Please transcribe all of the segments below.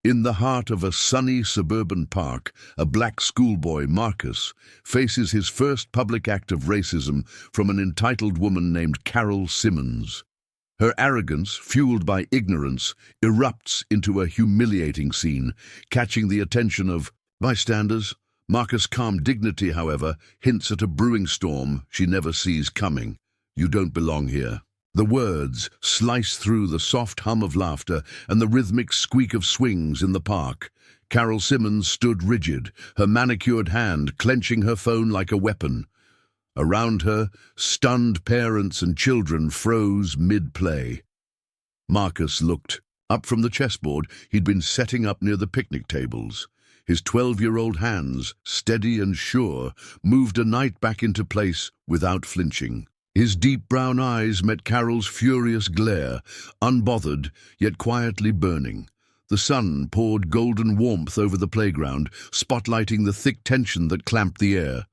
In the heart of a sunny suburban park, a black schoolboy, Marcus, faces his first public act of racism from an entitled woman named Carol Simmons. Her arrogance, fueled by ignorance, erupts into a humiliating scene, catching the attention of bystanders. Marcus' calm dignity, however, hints at a brewing storm she never sees coming. "You don't belong here." The words slice through the soft hum of laughter and the rhythmic squeak of swings in the park. Carol Simmons stood rigid, her manicured hand clenching her phone like a weapon. Around her, stunned parents and children froze mid-play. Marcus looked. Up from the chessboard he'd been setting up near the picnic tables. His 12-year-old hands, steady and sure, moved a knight back into place without flinching. His deep brown eyes met Carol's furious glare, unbothered yet quietly burning. The sun poured golden warmth over the playground, spotlighting the thick tension that clamped the air.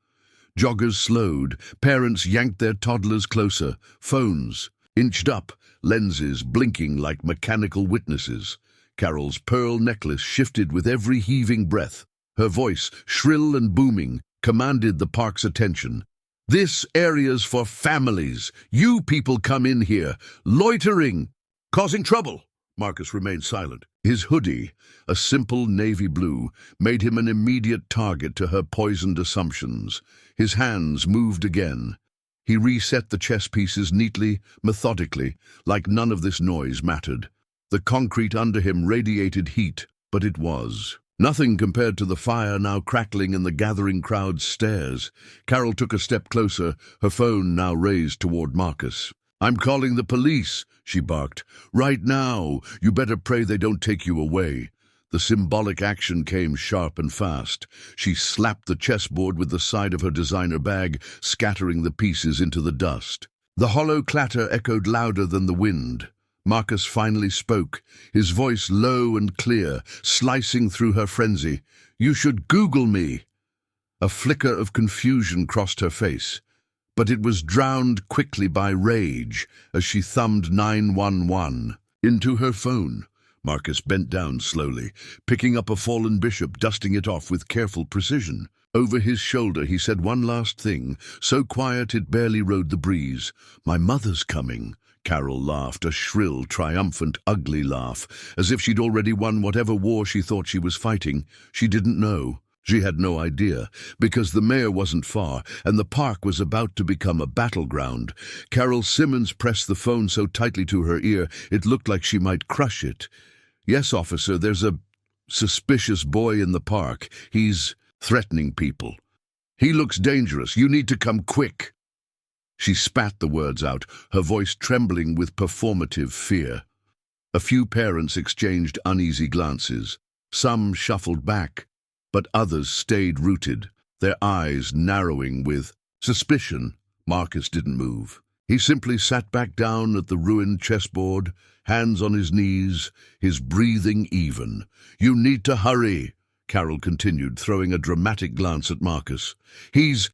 Joggers slowed, parents yanked their toddlers closer, phones inched up, lenses blinking like mechanical witnesses. Carol's pearl necklace shifted with every heaving breath. Her voice, shrill and booming, commanded the park's attention. "This area's for families. You people come in here, loitering, causing trouble." Marcus remained silent. His hoodie, a simple navy blue, made him an immediate target to her poisoned assumptions. His hands moved again. He reset the chess pieces neatly, methodically, like none of this noise mattered. The concrete under him radiated heat, but it was nothing compared to the fire now crackling in the gathering crowd's stares. Carol took a step closer, her phone now raised toward Marcus. "I'm calling the police," she barked. "Right now. You better pray they don't take you away." The symbolic action came sharp and fast. She slapped the chessboard with the side of her designer bag, scattering the pieces into the dust. The hollow clatter echoed louder than the wind. Marcus finally spoke, his voice low and clear, slicing through her frenzy. "You should Google me." A flicker of confusion crossed her face, but it was drowned quickly by rage as she thumbed 911 into her phone. Marcus bent down slowly, picking up a fallen bishop, dusting it off with careful precision. Over his shoulder he said one last thing, so quiet it barely rode the breeze. "My mother's coming." Carol laughed, a shrill, triumphant, ugly laugh, as if she'd already won whatever war she thought she was fighting. She didn't know. She had no idea, because the mayor wasn't far, and the park was about to become a battleground. Carol Simmons pressed the phone so tightly to her ear it looked like she might crush it. "Yes, officer, there's a suspicious boy in the park. He's threatening people. He looks dangerous. You need to come quick." She spat the words out, her voice trembling with performative fear. A few parents exchanged uneasy glances. Some shuffled back, but others stayed rooted, their eyes narrowing with suspicion. Marcus didn't move. He simply sat back down at the ruined chessboard, hands on his knees, his breathing even. "You need to hurry," Carol continued, throwing a dramatic glance at Marcus. He's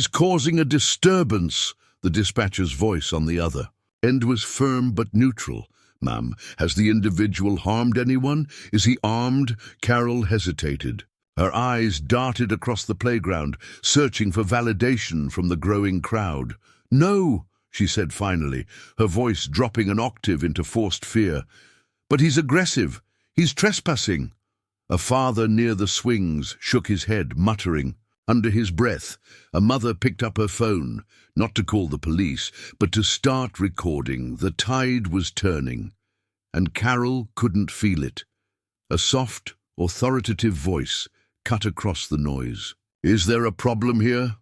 causing a disturbance," the dispatcher's voice on the other end was firm but neutral. "Ma'am, has the individual harmed anyone? Is he armed?" Carol hesitated. Her eyes darted across the playground, searching for validation from the growing crowd. "No," she said finally, her voice dropping an octave into forced fear. "But he's aggressive. He's trespassing." A father near the swings shook his head, muttering. Under his breath, a mother picked up her phone, not to call the police, but to start recording. The tide was turning, and Carol couldn't feel it. A soft, authoritative voice cut across the noise. "Is there a problem here?"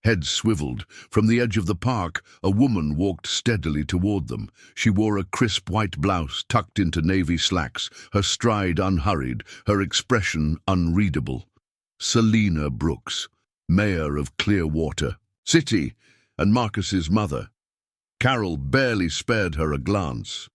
Heads swiveled. From the edge of the park, a woman walked steadily toward them. She wore a crisp white blouse tucked into navy slacks, her stride unhurried, her expression unreadable. Selena Brooks, mayor of Clearwater City, and Marcus's mother. Carol barely spared her a glance.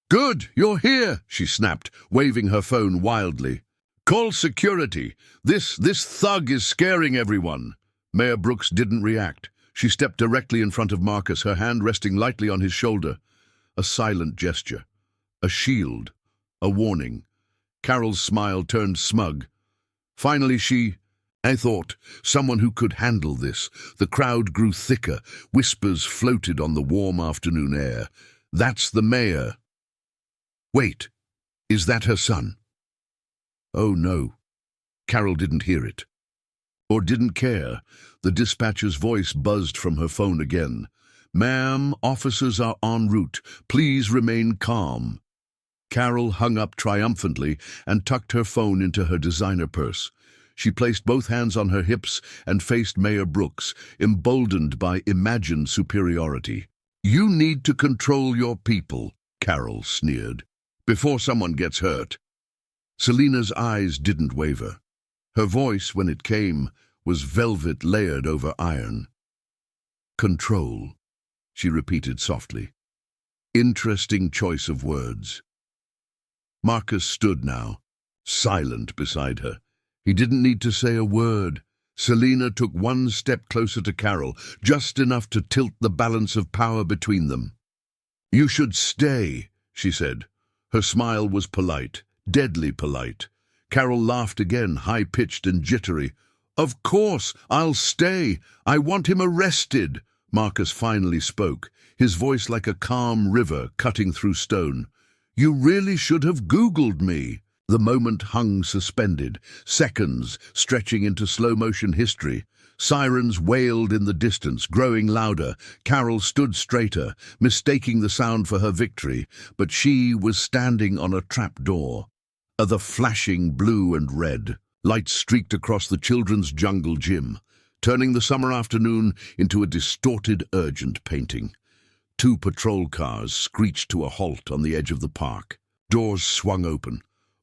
"Good, you're here," she snapped, waving her phone wildly. "Call security. This thug is scaring everyone." Mayor Brooks didn't react. She stepped directly in front of Marcus, her hand resting lightly on his shoulder. A silent gesture. A shield. A warning. Carol's smile turned smug. Finally I thought, someone who could handle this. The crowd grew thicker. Whispers floated on the warm afternoon air. That's the mayor. Wait, is that her son? Oh no. Carol didn't hear it. Or didn't care. The dispatcher's voice buzzed from her phone again. Ma'am, officers are en route. Please remain calm. Carol hung up triumphantly and tucked her phone into her designer purse. She placed both hands on her hips and faced Mayor Brooks, emboldened by imagined superiority. You need to control your people, Carol sneered, before someone gets hurt. Selena's eyes didn't waver. Her voice, when it came, was velvet layered over iron. Control, she repeated softly. Interesting choice of words. Marcus stood now, silent beside her. He didn't need to say a word. Selena took one step closer to Carol, just enough to tilt the balance of power between them. You should stay, she said. Her smile was polite, deadly polite. Carol laughed again, high-pitched and jittery. Of course, I'll stay. I want him arrested. Marcus finally spoke, his voice like a calm river cutting through stone. You really should have Googled me. The moment hung suspended, seconds stretching into slow-motion history. Sirens wailed in the distance, growing louder. Carol stood straighter, mistaking the sound for her victory, but she was standing on a trapdoor. The flashing blue and red. Lights streaked across the children's jungle gym, turning the summer afternoon into a distorted, urgent painting. 2 patrol cars screeched to a halt on the edge of the park. Doors swung open.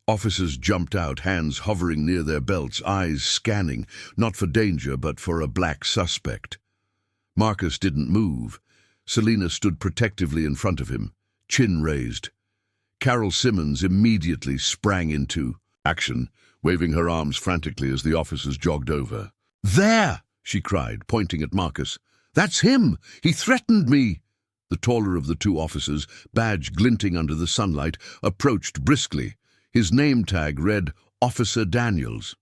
Officers jumped out, hands hovering near their belts, eyes scanning, not for danger but for a black suspect. Marcus didn't move. Selena stood protectively in front of him, chin raised. Carol Simmons immediately sprang into action, waving her arms frantically as the officers jogged over. There! She cried, pointing at Marcus. That's him! He threatened me! The taller of the 2 officers, badge glinting under the sunlight, approached briskly. His name tag read Officer Daniels.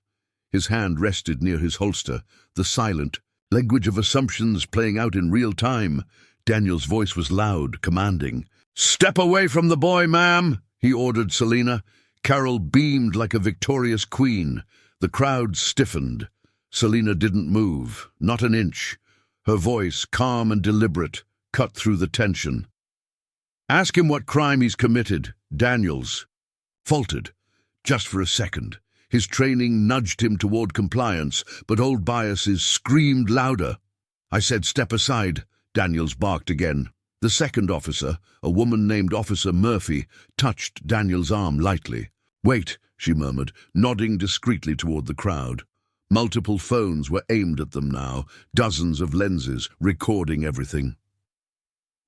His hand rested near his holster, the silent language of assumptions playing out in real time. Daniels' voice was loud, commanding. Step away from the boy, ma'am, he ordered Selena. Carol beamed like a victorious queen. The crowd stiffened. Selena didn't move, not an inch. Her voice, calm and deliberate, cut through the tension. Ask him what crime he's committed, Daniels. Faltered, just for a second. His training nudged him toward compliance, but old biases screamed louder. I said, step aside, Daniels barked again. The second officer, a woman named Officer Murphy, touched Daniels' arm lightly. Wait, she murmured, nodding discreetly toward the crowd. Multiple phones were aimed at them now, dozens of lenses recording everything.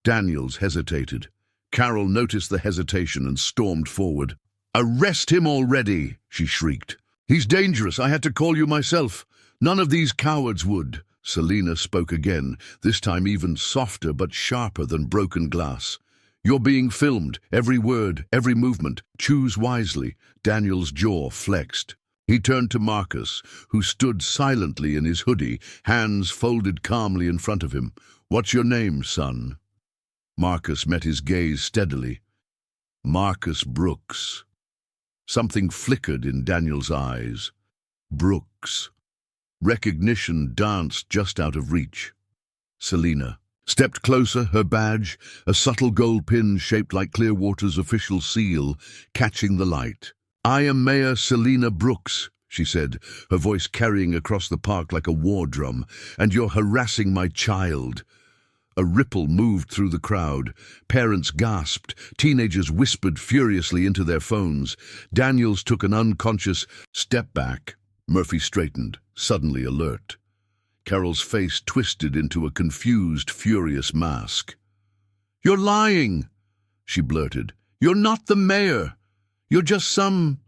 Daniels hesitated. Carol noticed the hesitation and stormed forward. Arrest him already, she shrieked. He's dangerous. I had to call you myself. None of these cowards would. Selena spoke again, this time even softer but sharper than broken glass. You're being filmed, every word, every movement. Choose wisely. Daniel's jaw flexed. He turned to Marcus, who stood silently in his hoodie, hands folded calmly in front of him. What's your name, son? Marcus met his gaze steadily. Marcus Brooks. Something flickered in Daniel's eyes. Brooks. Recognition danced just out of reach. Selena stepped closer, her badge, a subtle gold pin shaped like Clearwater's official seal, catching the light. I am Mayor Selena Brooks, she said, her voice carrying across the park like a war drum, and you're harassing my child. A ripple moved through the crowd. Parents gasped. Teenagers whispered furiously into their phones. Daniels took an unconscious step back. Murphy straightened, suddenly alert. Carol's face twisted into a confused, furious mask. You're lying, she blurted. You're not the mayor. You're just some...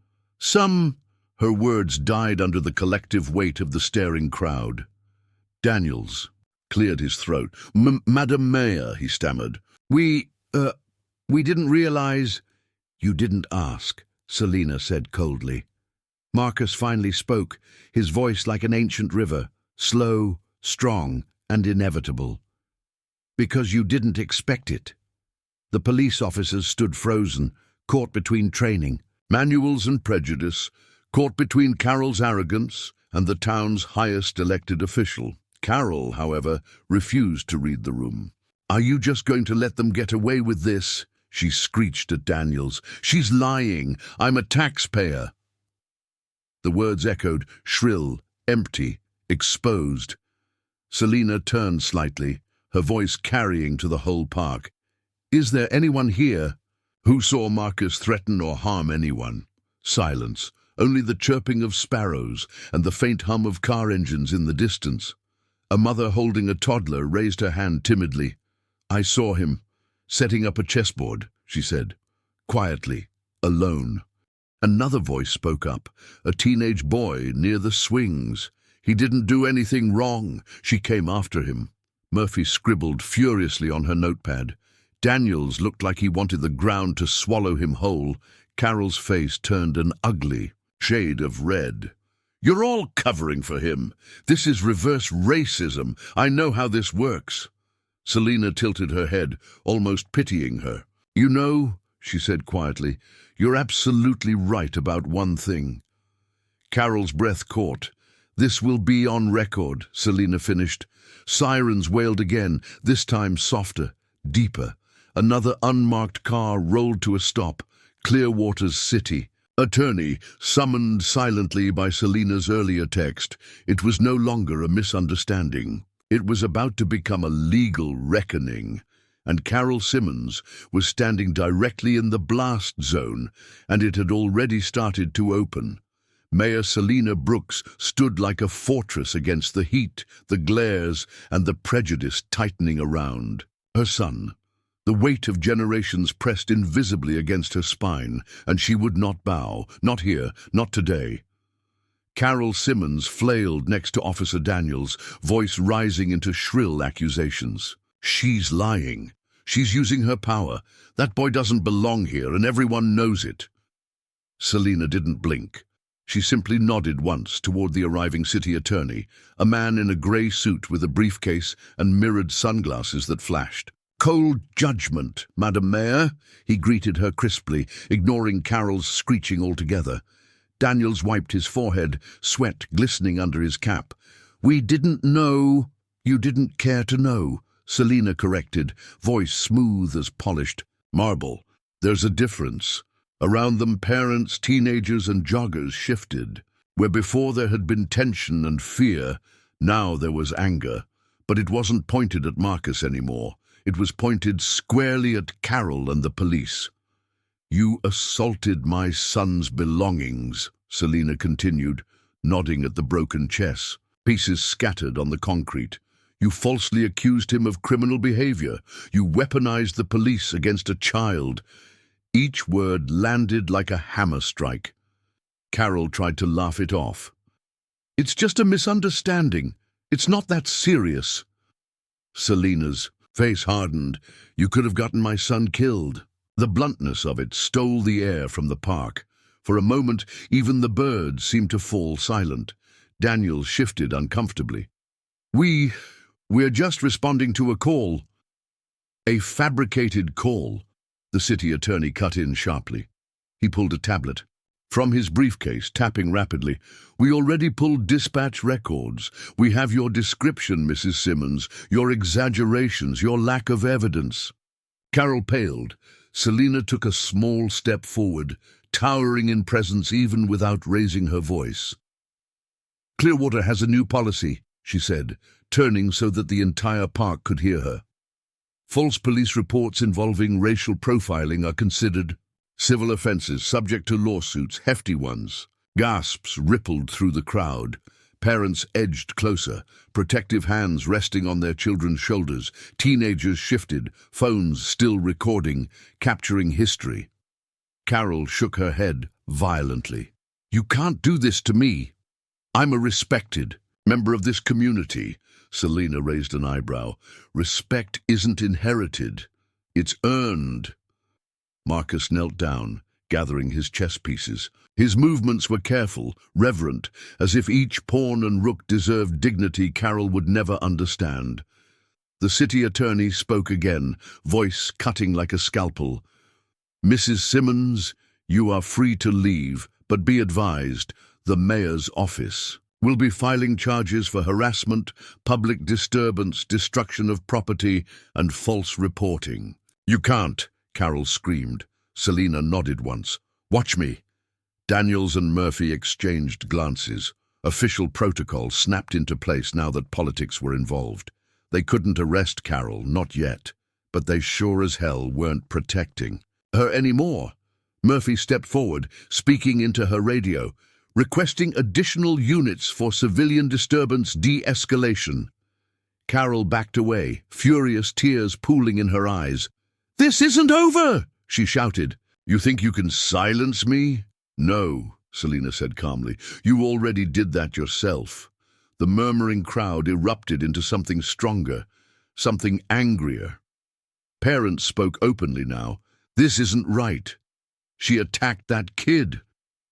Her words died under the collective weight of the staring crowd. Daniels cleared his throat. Madam Mayor, he stammered. We didn't realize... You didn't ask, Selina said coldly. Marcus finally spoke, his voice like an ancient river, slow, strong, and inevitable. Because you didn't expect it. The police officers stood frozen, caught between training, manuals and prejudice, caught between Carol's arrogance and the town's highest elected official. Carol, however, refused to read the room. "Are you just going to let them get away with this?" she screeched at Daniels. "She's lying. I'm a taxpayer." The words echoed, shrill, empty, exposed. Selina turned slightly, her voice carrying to the whole park. "Is there anyone here?" Who saw Marcus threaten or harm anyone? Silence, only the chirping of sparrows and the faint hum of car engines in the distance. A mother holding a toddler raised her hand timidly. "I saw him, setting up a chessboard," she said, quietly, alone. Another voice spoke up, a teenage boy near the swings. "He didn't do anything wrong. She came after him." Murphy scribbled furiously on her notepad. Daniels looked like he wanted the ground to swallow him whole. Carol's face turned an ugly shade of red. "You're all covering for him. This is reverse racism. I know how this works." Selina tilted her head, almost pitying her. "You know," she said quietly, "you're absolutely right about one thing." Carol's breath caught. "This will be on record," Selina finished. Sirens wailed again, this time softer, deeper. Another unmarked car rolled to a stop. Clearwater's city. Attorney, summoned silently by Selina's earlier text. It was no longer a misunderstanding. It was about to become a legal reckoning. And Carol Simmons was standing directly in the blast zone, and it had already started to open. Mayor Selina Brooks stood like a fortress against the heat, the glares, and the prejudice tightening around. Her son. The weight of generations pressed invisibly against her spine, and she would not bow, not here, not today. Carol Simmons flailed next to Officer Daniels, voice rising into shrill accusations. "She's lying. She's using her power. That boy doesn't belong here, and everyone knows it." Selina didn't blink. She simply nodded once toward the arriving city attorney, a man in a grey suit with a briefcase and mirrored sunglasses that flashed. "Cold judgment, Madam Mayor," he greeted her crisply, ignoring Carol's screeching altogether. Daniels wiped his forehead, sweat glistening under his cap. "We didn't know." "You didn't care to know," Selina corrected, voice smooth as polished marble. "There's a difference." Around them parents, teenagers, and joggers shifted. Where before there had been tension and fear, now there was anger. But it wasn't pointed at Marcus anymore. It was pointed squarely at Carol and the police. "You assaulted my son's belongings," Selina continued, nodding at the broken chess, pieces scattered on the concrete. "You falsely accused him of criminal behavior. You weaponized the police against a child." Each word landed like a hammer strike. Carol tried to laugh it off. "It's just a misunderstanding. It's not that serious." Selina's face hardened. "You could have gotten my son killed." The bluntness of it stole the air from the park. For a moment, even the birds seemed to fall silent. Daniel shifted uncomfortably. We're just responding to a call." "A fabricated call," the city attorney cut in sharply. He pulled a tablet from his briefcase, tapping rapidly. "We already pulled dispatch records. We have your description, Mrs. Simmons, your exaggerations, your lack of evidence." Carol paled. Selina took a small step forward, towering in presence even without raising her voice. "Clearwater has a new policy," she said, turning so that the entire park could hear her. "False police reports involving racial profiling are considered civil offenses subject to lawsuits, hefty ones." Gasps rippled through the crowd. Parents edged closer, protective hands resting on their children's shoulders. Teenagers shifted, phones still recording, capturing history. Carol shook her head violently. "You can't do this to me. I'm a respected member of this community." Selina raised an eyebrow. "Respect isn't inherited. It's earned." Marcus knelt down, gathering his chess pieces. His movements were careful, reverent, as if each pawn and rook deserved dignity Carol would never understand. The city attorney spoke again, voice cutting like a scalpel. "Mrs. Simmons, you are free to leave, but be advised, the mayor's office will be filing charges for harassment, public disturbance, destruction of property, and false reporting." "You can't," Carol screamed. Selina nodded once. "Watch me." Daniels and Murphy exchanged glances. Official protocol snapped into place now that politics were involved. They couldn't arrest Carol, not yet, but they sure as hell weren't protecting her anymore. Murphy stepped forward, speaking into her radio, requesting additional units for civilian disturbance de-escalation. Carol backed away, furious tears pooling in her eyes. "This isn't over!" she shouted. "You think you can silence me?" "No," Selina said calmly. "You already did that yourself." The murmuring crowd erupted into something stronger, something angrier. Parents spoke openly now. "This isn't right. She attacked that kid.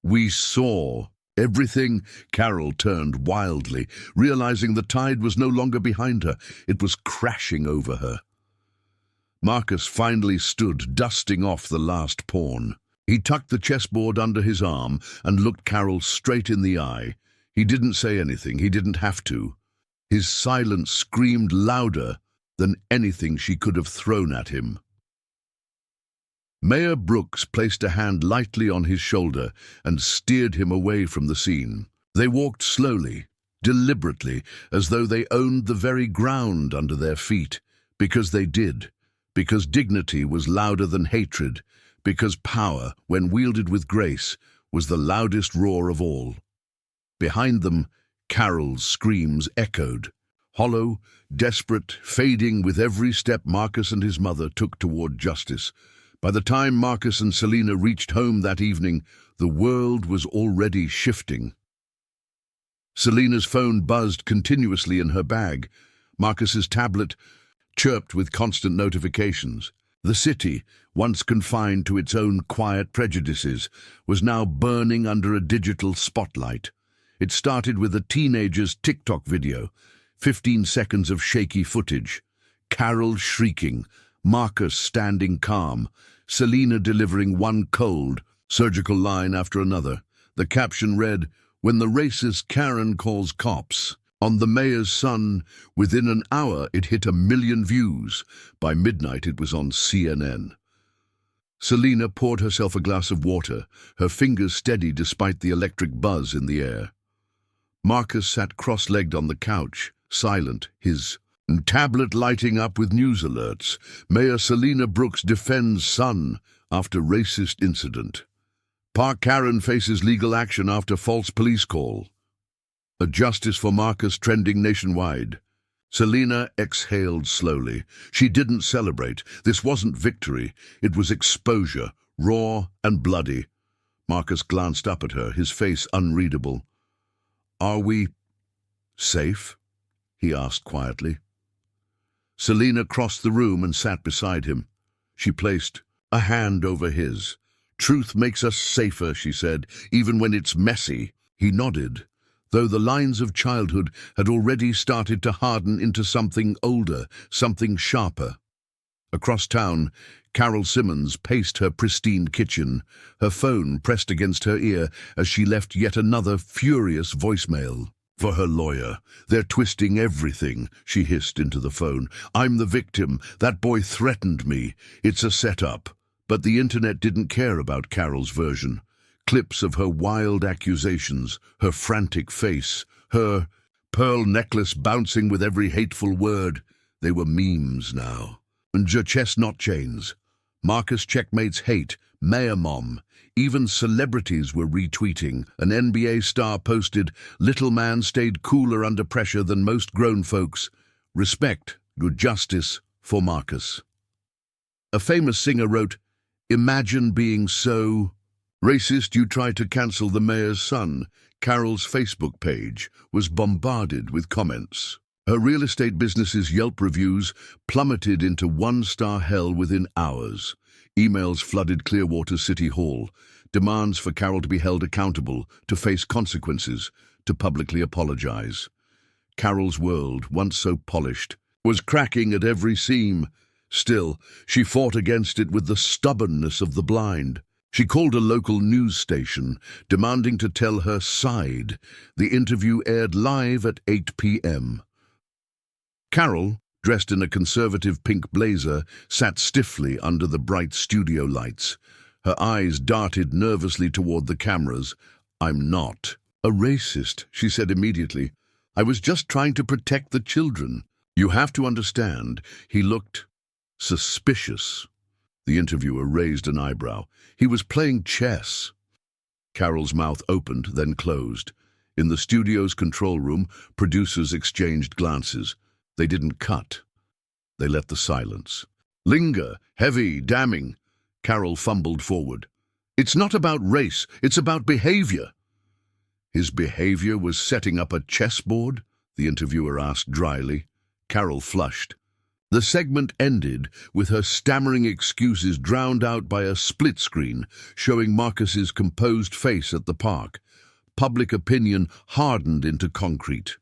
We saw everything." Carol turned wildly, realizing the tide was no longer behind her. It was crashing over her. Marcus finally stood, dusting off the last pawn. He tucked the chessboard under his arm and looked Carol straight in the eye. He didn't say anything. He didn't have to. His silence screamed louder than anything she could have thrown at him. Mayor Brooks placed a hand lightly on his shoulder and steered him away from the scene. They walked slowly, deliberately, as though they owned the very ground under their feet, because they did, because dignity was louder than hatred, because power, when wielded with grace, was the loudest roar of all. Behind them, Carol's screams echoed, hollow, desperate, fading with every step Marcus and his mother took toward justice. By the time Marcus and Selina reached home that evening, the world was already shifting. Selina's phone buzzed continuously in her bag. Marcus's tablet chirped with constant notifications. The city, once confined to its own quiet prejudices, was now burning under a digital spotlight. It started with a teenager's TikTok video, 15 seconds of shaky footage. Carol shrieking, Marcus standing calm, Selina delivering one cold, surgical line after another. The caption read, "When the racist Karen calls cops." On the mayor's son, within an hour it hit 1 million views. By midnight it was on CNN. Selina poured herself a glass of water, her fingers steady despite the electric buzz in the air. Marcus sat cross-legged on the couch, silent, his tablet lighting up with news alerts. Mayor Selina Brooks defends son after racist incident. Park Karen faces legal action after false police call. A justice for Marcus trending nationwide. Selina exhaled slowly. She didn't celebrate. This wasn't victory. It was exposure, raw and bloody. Marcus glanced up at her, his face unreadable. "Are we safe?" he asked quietly. Selina crossed the room and sat beside him. She placed a hand over his. "Truth makes us safer," she said, "even when it's messy." He nodded, though the lines of childhood had already started to harden into something older, something sharper. Across town, Carol Simmons paced her pristine kitchen, her phone pressed against her ear as she left yet another furious voicemail. "For her lawyer. They're twisting everything," she hissed into the phone. "I'm the victim. That boy threatened me. It's a setup." But the internet didn't care about Carol's version. Clips of her wild accusations, her frantic face, her pearl necklace bouncing with every hateful word. They were memes now. And chestnut chains. Marcus checkmates hate, Mayor Mom. Even celebrities were retweeting. An NBA star posted, "Little man stayed cooler under pressure than most grown folks. Respect, good justice for Marcus." A famous singer wrote, "Imagine being so racist you tried to cancel the mayor's son." Carol's Facebook page was bombarded with comments. Her real estate business's Yelp reviews plummeted into one-star hell within hours. Emails flooded Clearwater City Hall, demands for Carol to be held accountable, to face consequences, to publicly apologize. Carol's world, once so polished, was cracking at every seam. Still, she fought against it with the stubbornness of the blind. She called a local news station, demanding to tell her side. The interview aired live at 8 p.m. Carol, dressed in a conservative pink blazer, sat stiffly under the bright studio lights. Her eyes darted nervously toward the cameras. "I'm not a racist," she said immediately. "I was just trying to protect the children." "You have to understand," he looked suspicious. The interviewer raised an eyebrow. He was playing chess. Carol's mouth opened, then closed. In the studio's control room, producers exchanged glances. They didn't cut. They let the silence linger, heavy, damning. Carol fumbled forward. "It's not about race, it's about behavior." "His behavior was setting up a chessboard?" the interviewer asked dryly. Carol flushed. The segment ended with her stammering excuses drowned out by a split screen showing Marcus's composed face at the park. Public opinion hardened into concrete.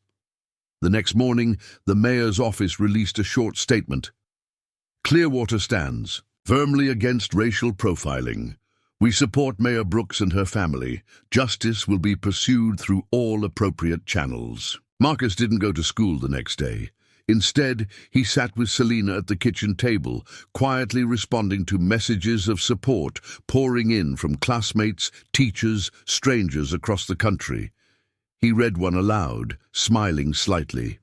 The next morning, the mayor's office released a short statement. "Clearwater stands firmly against racial profiling. We support Mayor Brooks and her family. Justice will be pursued through all appropriate channels." Marcus didn't go to school the next day. Instead, he sat with Selena at the kitchen table, quietly responding to messages of support pouring in from classmates, teachers, strangers across the country. He read one aloud, smiling slightly.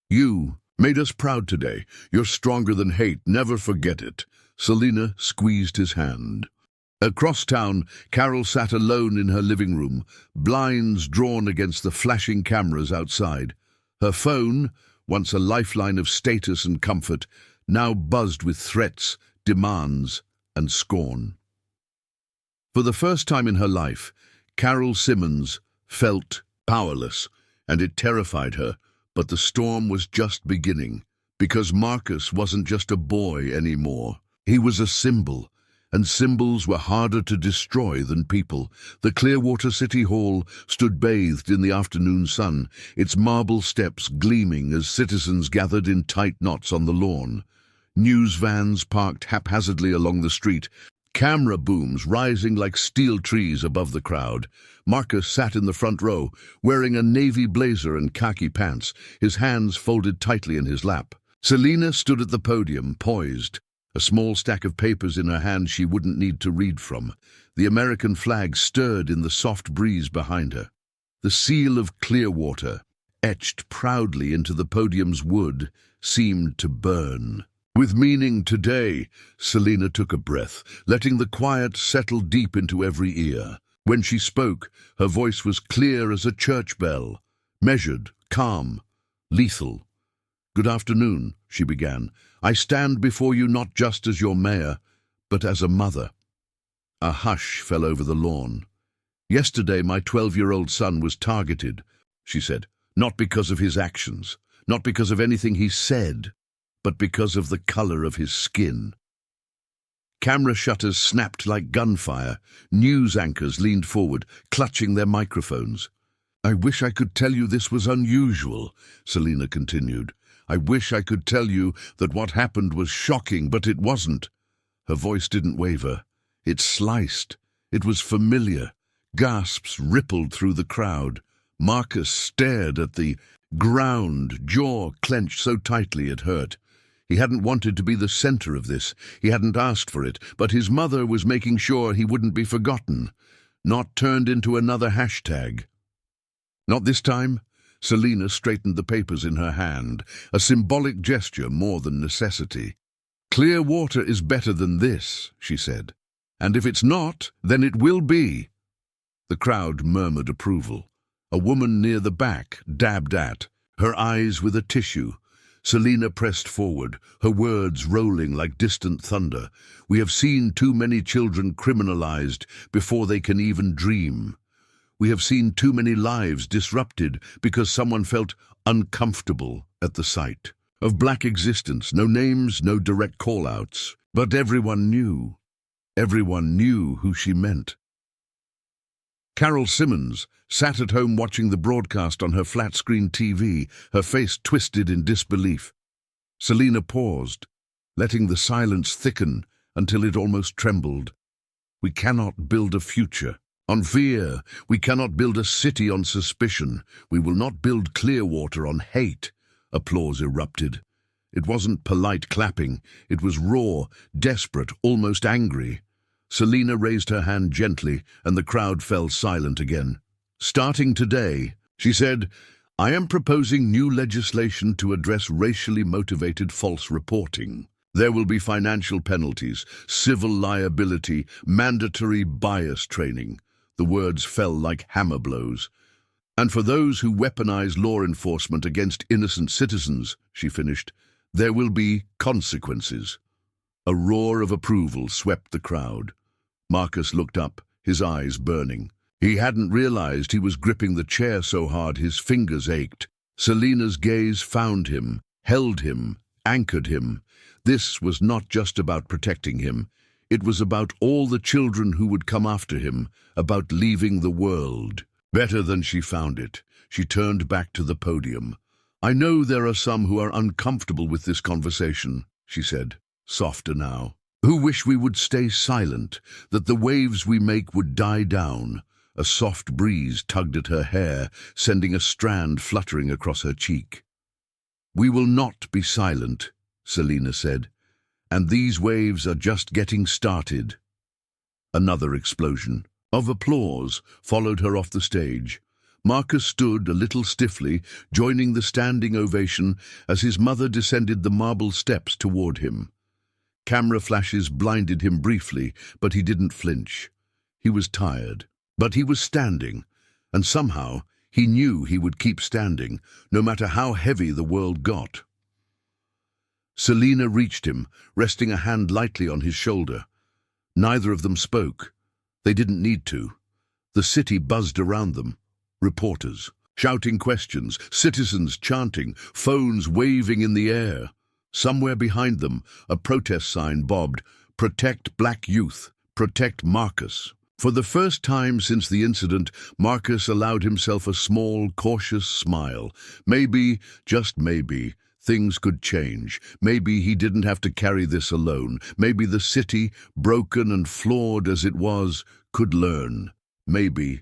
"You made us proud today. You're stronger than hate. Never forget it." Selena squeezed his hand. Across town, Carol sat alone in her living room, blinds drawn against the flashing cameras outside. Her phone, once a lifeline of status and comfort, now buzzed with threats, demands, and scorn. For the first time in her life, Carol Simmons felt powerless, and it terrified her, but the storm was just beginning, because Marcus wasn't just a boy anymore. He was a symbol, and symbols were harder to destroy than people. The Clearwater City Hall stood bathed in the afternoon sun, its marble steps gleaming as citizens gathered in tight knots on the lawn. News vans parked haphazardly along the street, camera booms rising like steel trees above the crowd. Marcus sat in the front row, wearing a navy blazer and khaki pants, his hands folded tightly in his lap. Selena stood at the podium, poised, a small stack of papers in her hand she wouldn't need to read from. The American flag stirred in the soft breeze behind her. The seal of Clearwater, etched proudly into the podium's wood, seemed to burn. "With meaning today," Selena took a breath, letting the quiet settle deep into every ear. When she spoke, her voice was clear as a church bell, measured, calm, lethal. "Good afternoon," she began. "I stand before you not just as your mayor, but as a mother." A hush fell over the lawn. "Yesterday, my 12-year-old son was targeted," she said, "not because of his actions, not because of anything he said, but because of the color of his skin." Camera shutters snapped like gunfire. News anchors leaned forward, clutching their microphones. "I wish I could tell you this was unusual," Selena continued. "I wish I could tell you that what happened was shocking, but it wasn't." Her voice didn't waver. It sliced. It was familiar. Gasps rippled through the crowd. Marcus stared at the ground, jaw clenched so tightly it hurt. He hadn't wanted to be the center of this. He hadn't asked for it, but his mother was making sure he wouldn't be forgotten, not turned into another hashtag. "Not this time." Selena straightened the papers in her hand, a symbolic gesture more than necessity. "Clearwater is better than this," she said. "And if it's not, then it will be." The crowd murmured approval. A woman near the back dabbed at, her eyes with a tissue. Selena pressed forward, her words rolling like distant thunder. "We have seen too many children criminalized before they can even dream. We have seen too many lives disrupted because someone felt uncomfortable at the sight of black existence. No names, no direct call-outs, but everyone knew. Everyone knew who she meant. Carol Simmons sat at home watching the broadcast on her flat-screen TV, her face twisted in disbelief. Selena paused, letting the silence thicken until it almost trembled. We cannot build a future on fear. We cannot build a city on suspicion. We will not build Clearwater on hate. Applause erupted. It wasn't polite clapping. It was raw, desperate, almost angry. Selena raised her hand gently, and the crowd fell silent again. Starting today, she said, I am proposing new legislation to address racially motivated false reporting. There will be financial penalties, civil liability, mandatory bias training. The words fell like hammer blows. And for those who weaponize law enforcement against innocent citizens, she finished, there will be consequences. A roar of approval swept the crowd. Marcus looked up, his eyes burning. He hadn't realized he was gripping the chair so hard his fingers ached. Selena's gaze found him, held him, anchored him. This was not just about protecting him. It was about all the children who would come after him, about leaving the world better than she found it. She turned back to the podium. I know there are some who are uncomfortable with this conversation, she said, softer now, who wish we would stay silent, that the waves we make would die down. A soft breeze tugged at her hair, sending a strand fluttering across her cheek. We will not be silent, Selena said, and these waves are just getting started. Another explosion of applause followed her off the stage. Marcus stood a little stiffly, joining the standing ovation as his mother descended the marble steps toward him. Camera flashes blinded him briefly, but he didn't flinch. He was tired, but he was standing, and somehow he knew he would keep standing, no matter how heavy the world got. Selena reached him, resting a hand lightly on his shoulder. Neither of them spoke. They didn't need to. The city buzzed around them. Reporters shouting questions, citizens chanting, phones waving in the air. Somewhere behind them, a protest sign bobbed, Protect Black Youth, Protect Marcus. For the first time since the incident, Marcus allowed himself a small, cautious smile. Maybe, just maybe, things could change. Maybe he didn't have to carry this alone. Maybe the city, broken and flawed as it was, could learn. Maybe.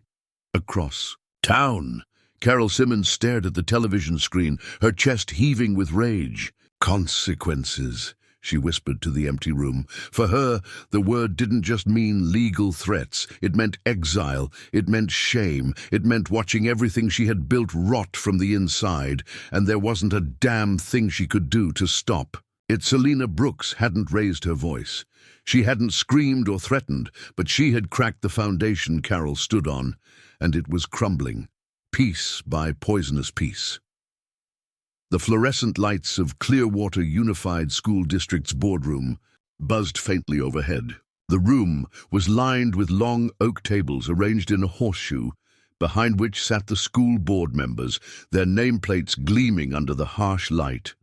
Across town, Carol Simmons stared at the television screen, her chest heaving with rage. Consequences, she whispered to the empty room. For her, the word didn't just mean legal threats. It meant exile. It meant shame. It meant watching everything she had built rot from the inside, and there wasn't a damn thing she could do to stop. Selena Brooks hadn't raised her voice. She hadn't screamed or threatened, but she had cracked the foundation Carol stood on, and it was crumbling, piece by poisonous piece. The fluorescent lights of Clearwater Unified School District's boardroom buzzed faintly overhead. The room was lined with long oak tables arranged in a horseshoe, behind which sat the school board members, their nameplates gleaming under the harsh light.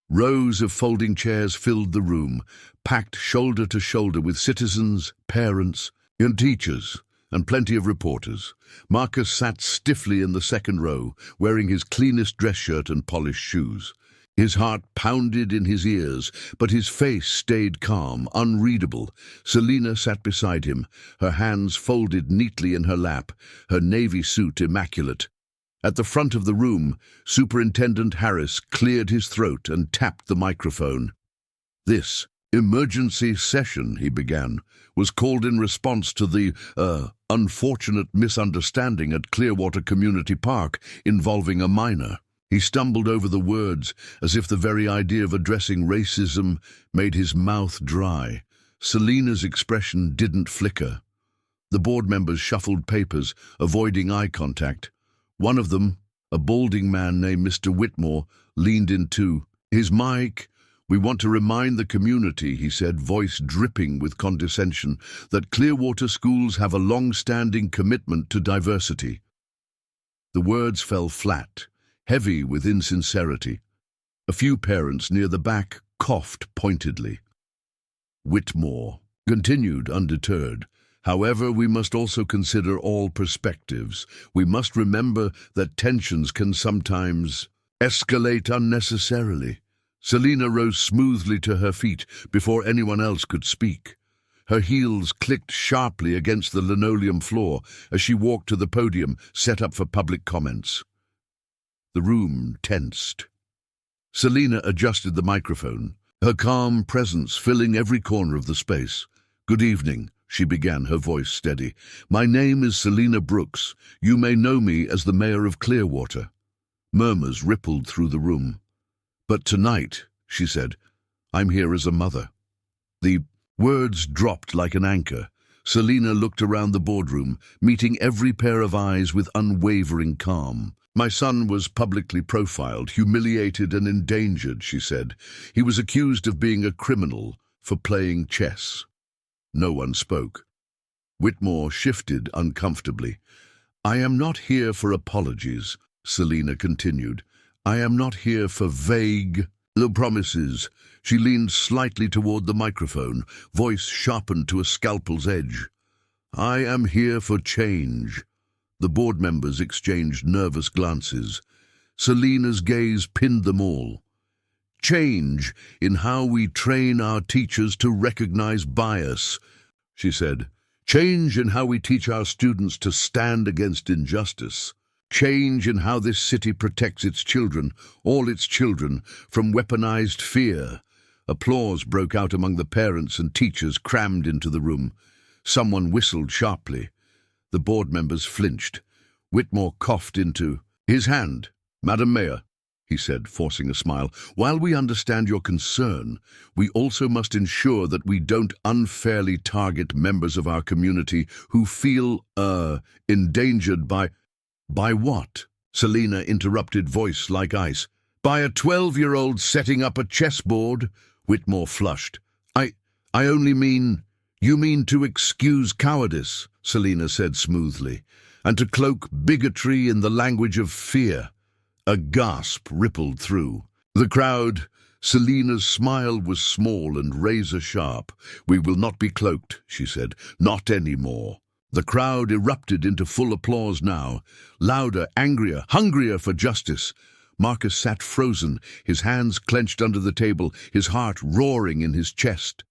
Rows of folding chairs filled the room, packed shoulder to shoulder with citizens, parents, and teachers, and plenty of reporters. Marcus sat stiffly in the second row, wearing his cleanest dress shirt and polished shoes. His heart pounded in his ears, but his face stayed calm, unreadable. Selena sat beside him, her hands folded neatly in her lap, her navy suit immaculate. At the front of the room, Superintendent Harris cleared his throat and tapped the microphone. This emergency session, he began, was called in response to the unfortunate misunderstanding at Clearwater Community Park involving a minor. He stumbled over the words as if the very idea of addressing racism made his mouth dry. Selena's expression didn't flicker. The board members shuffled papers, avoiding eye contact. One of them, a balding man named Mr. Whitmore, leaned in too. His mic. We want to remind the community, he said, voice dripping with condescension, that Clearwater schools have a long-standing commitment to diversity. The words fell flat, heavy with insincerity. A few parents near the back coughed pointedly. Whitmore. continued, undeterred. However, we must also consider all perspectives. We must remember that tensions can sometimes escalate unnecessarily. Selina rose smoothly to her feet before anyone else could speak. Her heels clicked sharply against the linoleum floor as she walked to the podium set up for public comments. The room tensed. Selina adjusted the microphone, her calm presence filling every corner of the space. "Good evening," she began, her voice steady. "My name is Selina Brooks. You may know me as the mayor of Clearwater." Murmurs rippled through the room. "But tonight," she said, "I'm here as a mother." The words dropped like an anchor. Selina looked around the boardroom, meeting every pair of eyes with unwavering calm. "My son was publicly profiled, humiliated and endangered," she said. "He was accused of being a criminal for playing chess." No one spoke. Whitmore shifted uncomfortably. "I am not here for apologies," Selina continued. "I am not here for vague promises." She leaned slightly toward the microphone, voice sharpened to a scalpel's edge. "I am here for change." The board members exchanged nervous glances. Selina's gaze pinned them all. "Change in how we train our teachers to recognize bias," she said. "Change in how we teach our students to stand against injustice. Change in how this city protects its children, all its children, from weaponized fear." Applause broke out among the parents and teachers crammed into the room. Someone whistled sharply. The board members flinched. Whitmore coughed into his hand. "Madam Mayor," he said, forcing a smile, "while we understand your concern, we also must ensure that we don't unfairly target members of our community who feel, endangered by—" "By what?" Selina interrupted, voice like ice. "By a 12-year-old setting up a chessboard." Whitmore flushed. I only mean—" "You mean to excuse cowardice," Selina said smoothly, "and to cloak bigotry in the language of fear." A gasp rippled through the crowd. Selina's smile was small and razor-sharp. "We will not be cloaked," she said. "Not anymore." The crowd erupted into full applause now, louder, angrier, hungrier for justice. Marcus sat frozen, his hands clenched under the table, his heart roaring in his chest.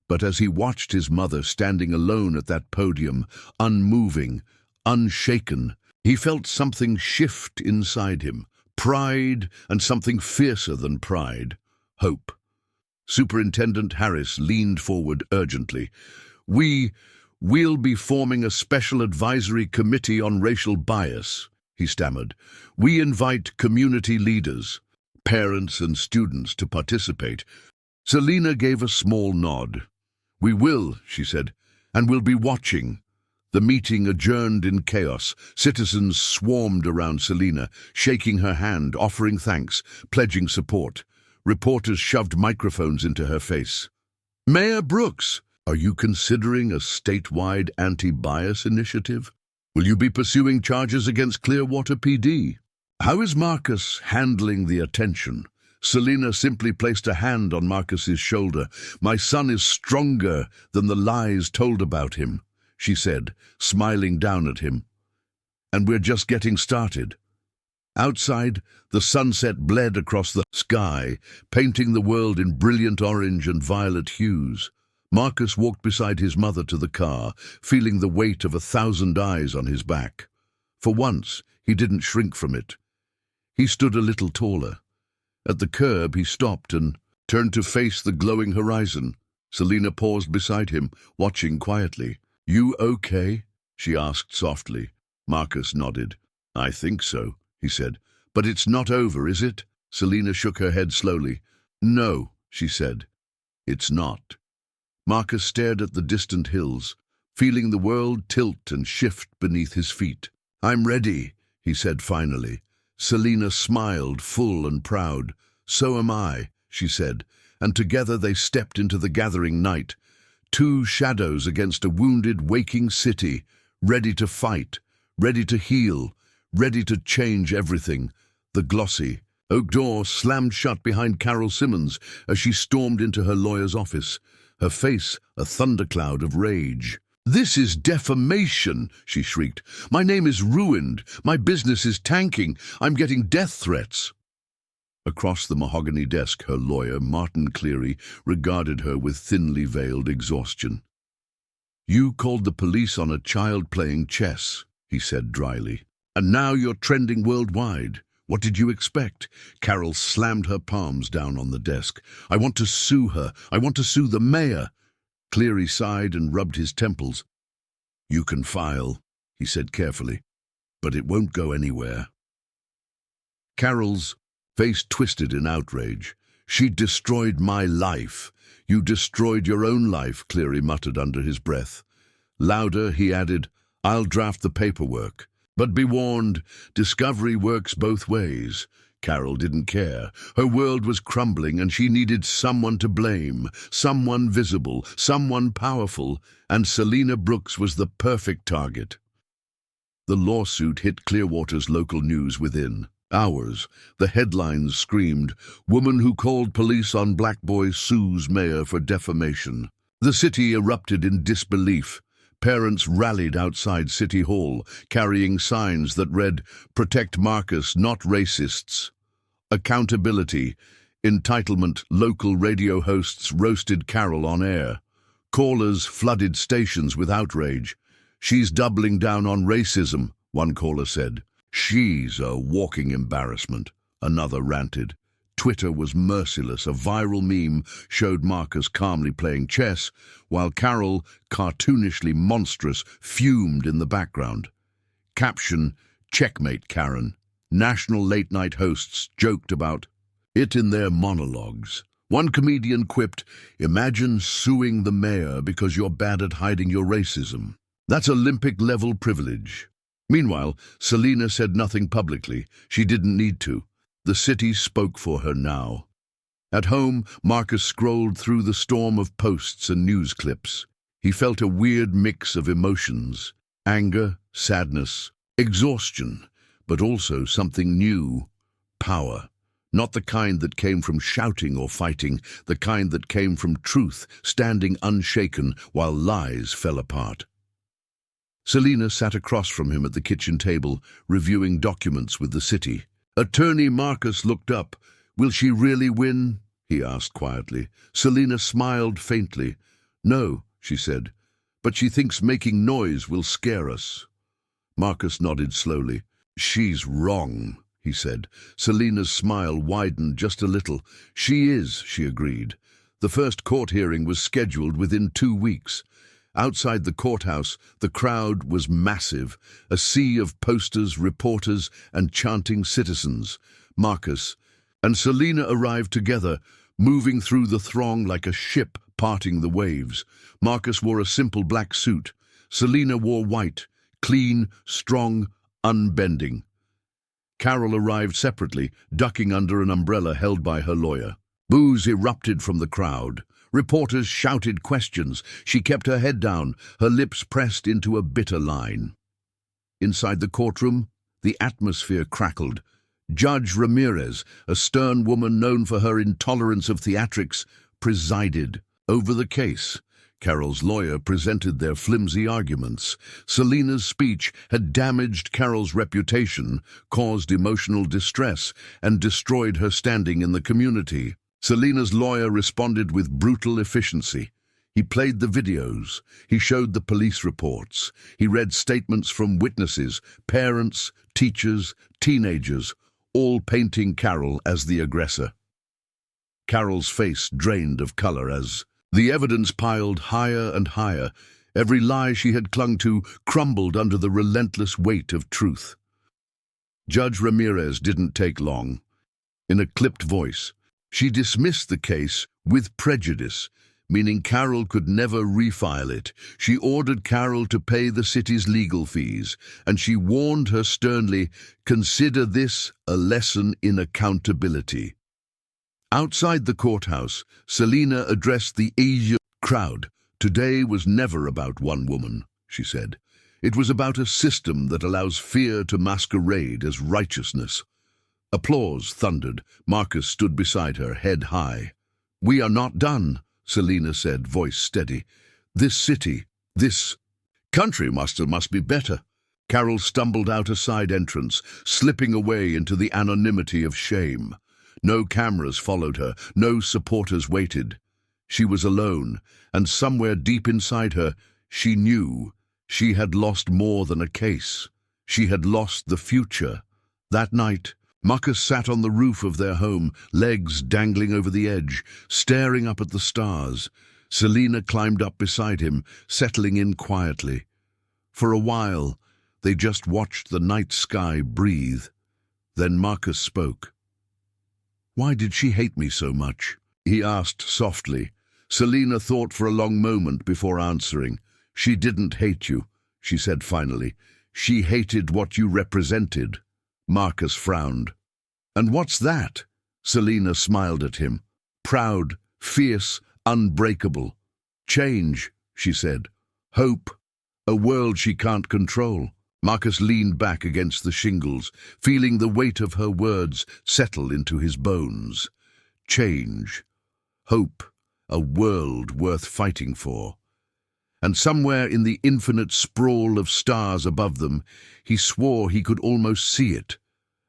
But as he watched his mother standing alone at that podium, unmoving, unshaken, he felt something shift inside him, pride and something fiercer than pride, hope. Superintendent Harris leaned forward urgently. We'll be forming a special advisory committee on racial bias," he stammered. "We invite community leaders, parents and students to participate." Selina gave a small nod. "We will," she said, "and we'll be watching." The meeting adjourned in chaos. Citizens swarmed around Selina, shaking her hand, offering thanks, pledging support. Reporters shoved microphones into her face. "Mayor Brooks, are you considering a statewide anti-bias initiative? Will you be pursuing charges against Clearwater PD? How is Marcus handling the attention?" Selina simply placed a hand on Marcus's shoulder. "My son is stronger than the lies told about him," she said, smiling down at him. "And we're just getting started." Outside, the sunset bled across the sky, painting the world in brilliant orange and violet hues. Marcus walked beside his mother to the car, feeling the weight of 1,000 eyes on his back. For once, he didn't shrink from it. He stood a little taller. At the curb, he stopped and turned to face the glowing horizon. Selina paused beside him, watching quietly. "You okay?" she asked softly. Marcus nodded. "I think so," he said. "But it's not over, is it?" Selina shook her head slowly. "No," she said. "It's not." Marcus stared at the distant hills, feeling the world tilt and shift beneath his feet. "I'm ready," he said finally. Selina smiled, full and proud. "So am I," she said, and together they stepped into the gathering night. Two shadows against a wounded, waking city, ready to fight, ready to heal, ready to change everything. The glossy oak door slammed shut behind Carol Simmons as she stormed into her lawyer's office. her face a thundercloud of rage. "This is defamation," she shrieked. "My name is ruined. My business is tanking. I'm getting death threats." Across the mahogany desk, her lawyer, Martin Cleary, regarded her with thinly veiled exhaustion. "You called the police on a child playing chess," he said dryly. "And now you're trending worldwide. What did you expect?" Carol slammed her palms down on the desk. "I want to sue her. I want to sue the mayor." Cleary sighed and rubbed his temples. "You can file," he said carefully, "but it won't go anywhere." Carol's face twisted in outrage. "She destroyed my life." "You destroyed your own life," Cleary muttered under his breath. Louder, he added, "I'll draft the paperwork. But be warned, discovery works both ways." Carol didn't care. Her world was crumbling and she needed someone to blame, someone visible, someone powerful, and Selena Brooks was the perfect target. The lawsuit hit Clearwater's local news within hours. The headlines screamed, "Woman who called police on black boy sues mayor for defamation." The city erupted in disbelief. Parents rallied outside City Hall, carrying signs that read, "Protect Marcus, not racists." Accountability, entitlement. Local radio hosts roasted Carol on air. Callers flooded stations with outrage. "She's doubling down on racism," one caller said. "She's a walking embarrassment," another ranted. Twitter was merciless. A viral meme showed Marcus calmly playing chess, while Carol, cartoonishly monstrous, fumed in the background. Caption, "Checkmate Karen." National late-night hosts joked about it in their monologues. One comedian quipped, "Imagine suing the mayor because you're bad at hiding your racism. That's Olympic-level privilege." Meanwhile, Selena said nothing publicly. She didn't need to. The city spoke for her now. At home, Marcus scrolled through the storm of posts and news clips. He felt a weird mix of emotions: anger, sadness, exhaustion, but also something new: power. Not the kind that came from shouting or fighting, the kind that came from truth, standing unshaken while lies fell apart. Selena sat across from him at the kitchen table, reviewing documents with the city. Attorney Marcus looked up. "Will she really win?" he asked quietly. Selena smiled faintly. "No," she said, "but she thinks making noise will scare us." Marcus nodded slowly. "She's wrong," he said. Selena's smile widened just a little. "She is," she agreed. The first court hearing was scheduled within 2 weeks. Outside the courthouse, the crowd was massive, a sea of posters, reporters, and chanting citizens. Marcus and Selena arrived together, moving through the throng like a ship parting the waves. Marcus wore a simple black suit. Selena wore white, clean, strong, unbending. Carol arrived separately, ducking under an umbrella held by her lawyer. Boos erupted from the crowd. Reporters shouted questions. She kept her head down, her lips pressed into a bitter line. Inside the courtroom, the atmosphere crackled. Judge Ramirez, a stern woman known for her intolerance of theatrics, presided over the case. Carol's lawyer presented their flimsy arguments. Selena's speech had damaged Carol's reputation, caused emotional distress, and destroyed her standing in the community. Selena's lawyer responded with brutal efficiency. He played the videos. He showed the police reports. He read statements from witnesses, parents, teachers, teenagers, all painting Carol as the aggressor. Carol's face drained of color as the evidence piled higher and higher. Every lie she had clung to crumbled under the relentless weight of truth. Judge Ramirez didn't take long. In a clipped voice, she dismissed the case with prejudice, meaning Carol could never refile it. She ordered Carol to pay the city's legal fees, and she warned her sternly, "Consider this a lesson in accountability." Outside the courthouse, Selena addressed the Asian crowd. "Today was never about one woman," she said. "It was about a system that allows fear to masquerade as righteousness." Applause thundered. Marcus stood beside her, head high. "We are not done," Selina said, voice steady. This city, this country must be better. Carol stumbled out a side entrance, slipping away into the anonymity of shame. No cameras followed her, no supporters waited. She was alone, and somewhere deep inside her, she knew she had lost more than a case. She had lost the future. That night, Marcus sat on the roof of their home, legs dangling over the edge, staring up at the stars. Selina climbed up beside him, settling in quietly. For a while, they just watched the night sky breathe. Then Marcus spoke. "Why did she hate me so much?" he asked softly. Selina thought for a long moment before answering. "She didn't hate you," she said finally. "She hated what you represented." Marcus frowned. "And what's that?" Selina smiled at him. "Proud, fierce, unbreakable. Change," she said. "Hope. A world she can't control." Marcus leaned back against the shingles, feeling the weight of her words settle into his bones. Change. Hope. A world worth fighting for. And somewhere in the infinite sprawl of stars above them, he swore he could almost see it.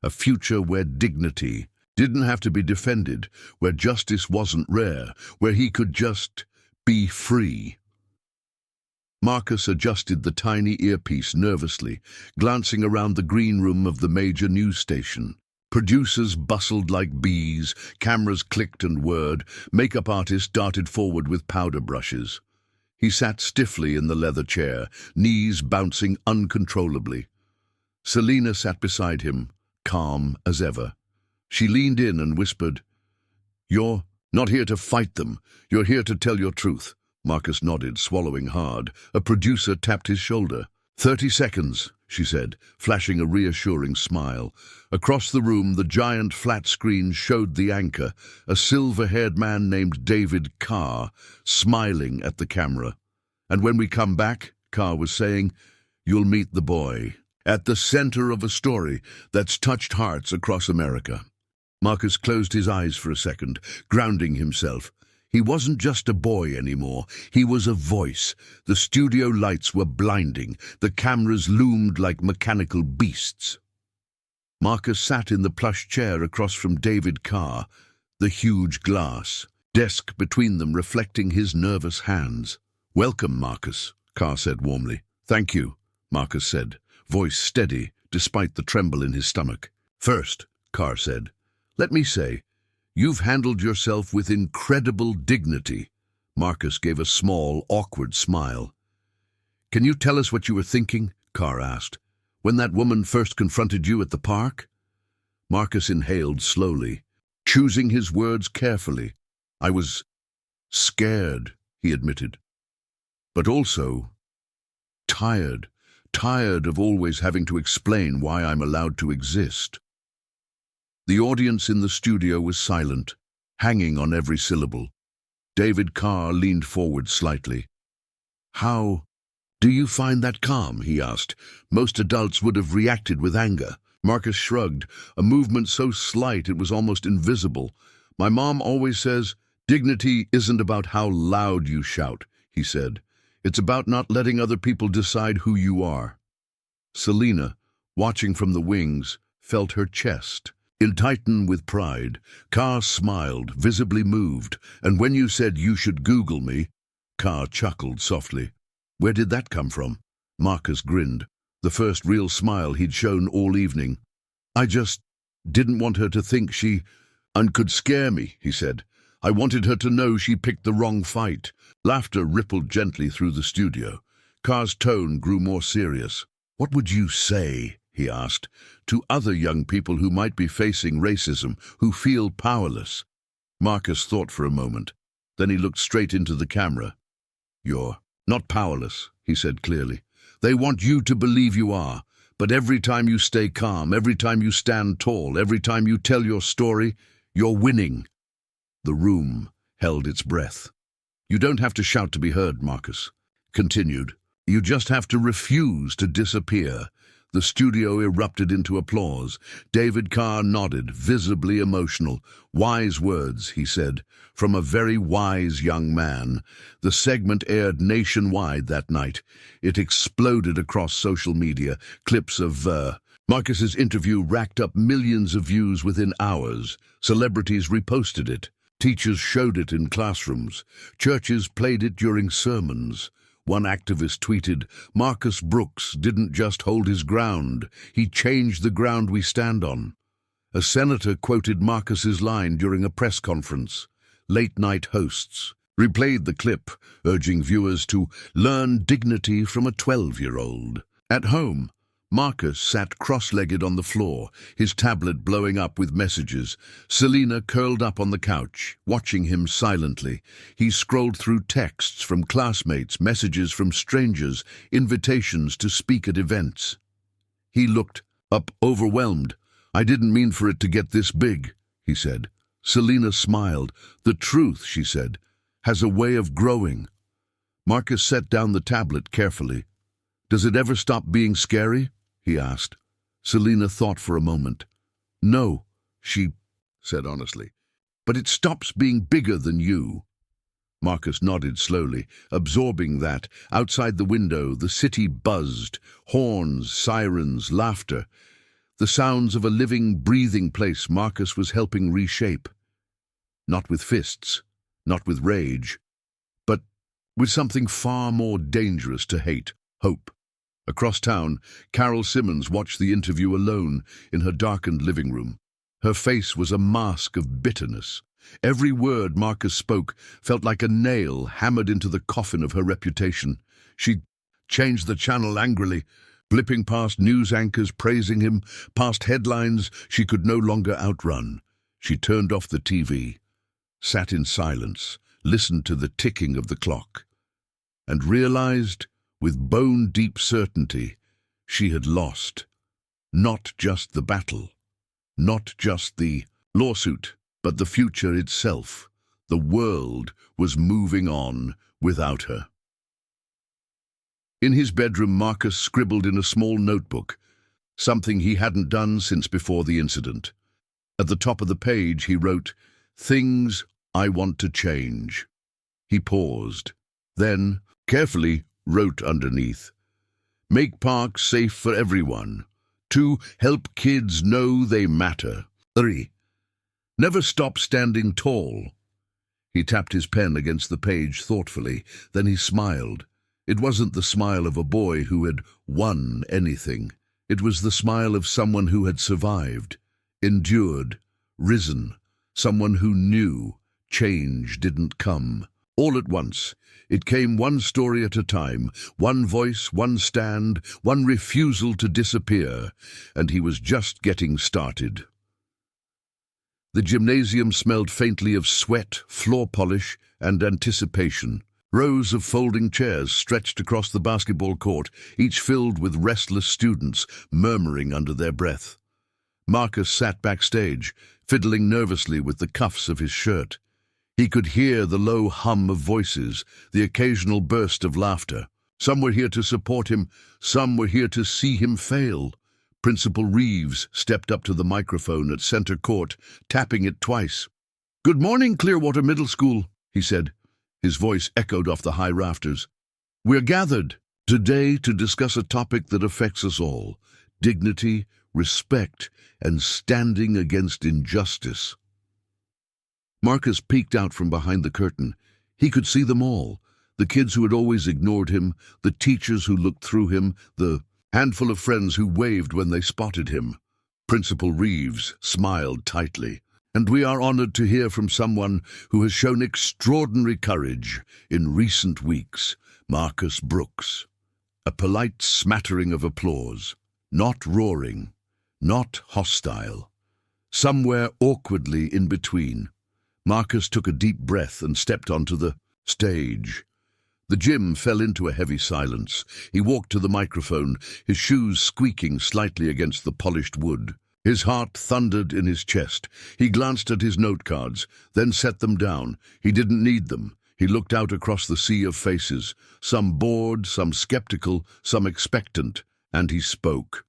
A future where dignity didn't have to be defended, where justice wasn't rare, where he could just be free. Marcus adjusted the tiny earpiece nervously, glancing around the green room of the major news station. Producers bustled like bees, cameras clicked and whirred, makeup artists darted forward with powder brushes. He sat stiffly in the leather chair, knees bouncing uncontrollably. Selina sat beside him, calm as ever. She leaned in and whispered, "You're not here to fight them. You're here to tell your truth." Marcus nodded, swallowing hard. A producer tapped his shoulder. 30 seconds, she said, flashing a reassuring smile. Across the room, the giant flat screen showed the anchor, a silver-haired man named David Carr, smiling at the camera. "And when we come back," Carr was saying, "you'll meet the boy at the center of a story that's touched hearts across America." Marcus closed his eyes for a second, grounding himself. He wasn't just a boy anymore. He was a voice. The studio lights were blinding. The cameras loomed like mechanical beasts. Marcus sat in the plush chair across from David Carr, the huge glass desk between them reflecting his nervous hands. "Welcome, Marcus," Carr said warmly. "Thank you," Marcus said, voice steady despite the tremble in his stomach. "First," Carr said, "let me say, you've handled yourself with incredible dignity." Marcus gave a small, awkward smile. "Can you tell us what you were thinking?" Carr asked. "When that woman first confronted you at the park?" Marcus inhaled slowly, choosing his words carefully. "I was scared," he admitted, "but also tired of always having to explain why I'm allowed to exist." The audience in the studio was silent, hanging on every syllable. David Carr leaned forward slightly. "How do you find that calm?" he asked. "Most adults would have reacted with anger." Marcus shrugged, a movement so slight it was almost invisible. "My mom always says, dignity isn't about how loud you shout," he said. "It's about not letting other people decide who you are." Selina, watching from the wings, felt her chest tighten with pride. Carr smiled, visibly moved. "And when you said you should Google me," Carr chuckled softly. "Where did that come from?" Marcus grinned, the first real smile he'd shown all evening. "I just didn't want her to think she could scare me," he said. "I wanted her to know she picked the wrong fight." Laughter rippled gently through the studio. Carr's tone grew more serious. "What would you say," he asked, "to other young people who might be facing racism, who feel powerless?" Marcus thought for a moment. Then he looked straight into the camera. "You're not powerless," he said clearly. "They want you to believe you are. But every time you stay calm, every time you stand tall, every time you tell your story, you're winning." The room held its breath. "You don't have to shout to be heard," Marcus continued. "You just have to refuse to disappear. The studio erupted into applause. David Carr nodded, visibly emotional. "Wise words," he said, "from a very wise young man." The segment aired nationwide that night. It exploded across social media. Clips of Marcus's interview racked up millions of views within hours. Celebrities reposted it. Teachers showed it in classrooms. Churches played it during sermons. One activist tweeted, "Marcus Brooks didn't just hold his ground, he changed the ground we stand on." A senator quoted Marcus's line during a press conference. Late-night hosts replayed the clip, urging viewers to learn dignity from a 12-year-old. At home, Marcus sat cross-legged on the floor, his tablet blowing up with messages. Selena curled up on the couch, watching him silently. He scrolled through texts from classmates, messages from strangers, invitations to speak at events. He looked up, overwhelmed. "I didn't mean for it to get this big," he said. Selena smiled. "The truth," she said, "has a way of growing." Marcus set down the tablet carefully. "Does it ever stop being scary?" he asked. Selena thought for a moment. "No," she said honestly, "but it stops being bigger than you." Marcus nodded slowly, absorbing that. Outside the window, the city buzzed. Horns, sirens, laughter. The sounds of a living, breathing place Marcus was helping reshape. Not with fists, not with rage, but with something far more dangerous to hate: hope. Across town, Carol Simmons watched the interview alone in her darkened living room. Her face was a mask of bitterness. Every word Marcus spoke felt like a nail hammered into the coffin of her reputation. She changed the channel angrily, blipping past news anchors praising him, past headlines she could no longer outrun. She turned off the TV, sat in silence, listened to the ticking of the clock, and realized, with bone-deep certainty, she had lost. Not just the battle, not just the lawsuit, but the future itself. The world was moving on without her. In his bedroom, Marcus scribbled in a small notebook, something he hadn't done since before the incident. At the top of the page, he wrote, "Things I want to change." He paused, then carefully wrote underneath, "Make parks safe for everyone. 2. Help kids know they matter. 3. Never stop standing tall." He tapped his pen against the page thoughtfully, then he smiled. It wasn't the smile of a boy who had won anything. It was the smile of someone who had survived, endured, risen, someone who knew change didn't come all at once. It came one story at a time, one voice, one stand, one refusal to disappear, and he was just getting started. The gymnasium smelled faintly of sweat, floor polish, and anticipation. Rows of folding chairs stretched across the basketball court, each filled with restless students murmuring under their breath. Marcus sat backstage, fiddling nervously with the cuffs of his shirt. He could hear the low hum of voices, the occasional burst of laughter. Some were here to support him, some were here to see him fail. Principal Reeves stepped up to the microphone at center court, tapping it twice. "Good morning, Clearwater Middle School," he said. His voice echoed off the high rafters. "We're gathered today to discuss a topic that affects us all: dignity, respect, and standing against injustice." Marcus peeked out from behind the curtain. He could see them all: the kids who had always ignored him, the teachers who looked through him, the handful of friends who waved when they spotted him. Principal Reeves smiled tightly. "And we are honored to hear from someone who has shown extraordinary courage in recent weeks, Marcus Brooks." A polite smattering of applause. Not roaring, not hostile. Somewhere awkwardly in between. Marcus took a deep breath and stepped onto the stage. The gym fell into a heavy silence. He walked to the microphone, his shoes squeaking slightly against the polished wood. His heart thundered in his chest. He glanced at his note cards, then set them down. He didn't need them. He looked out across the sea of faces, some bored, some skeptical, some expectant, and he spoke.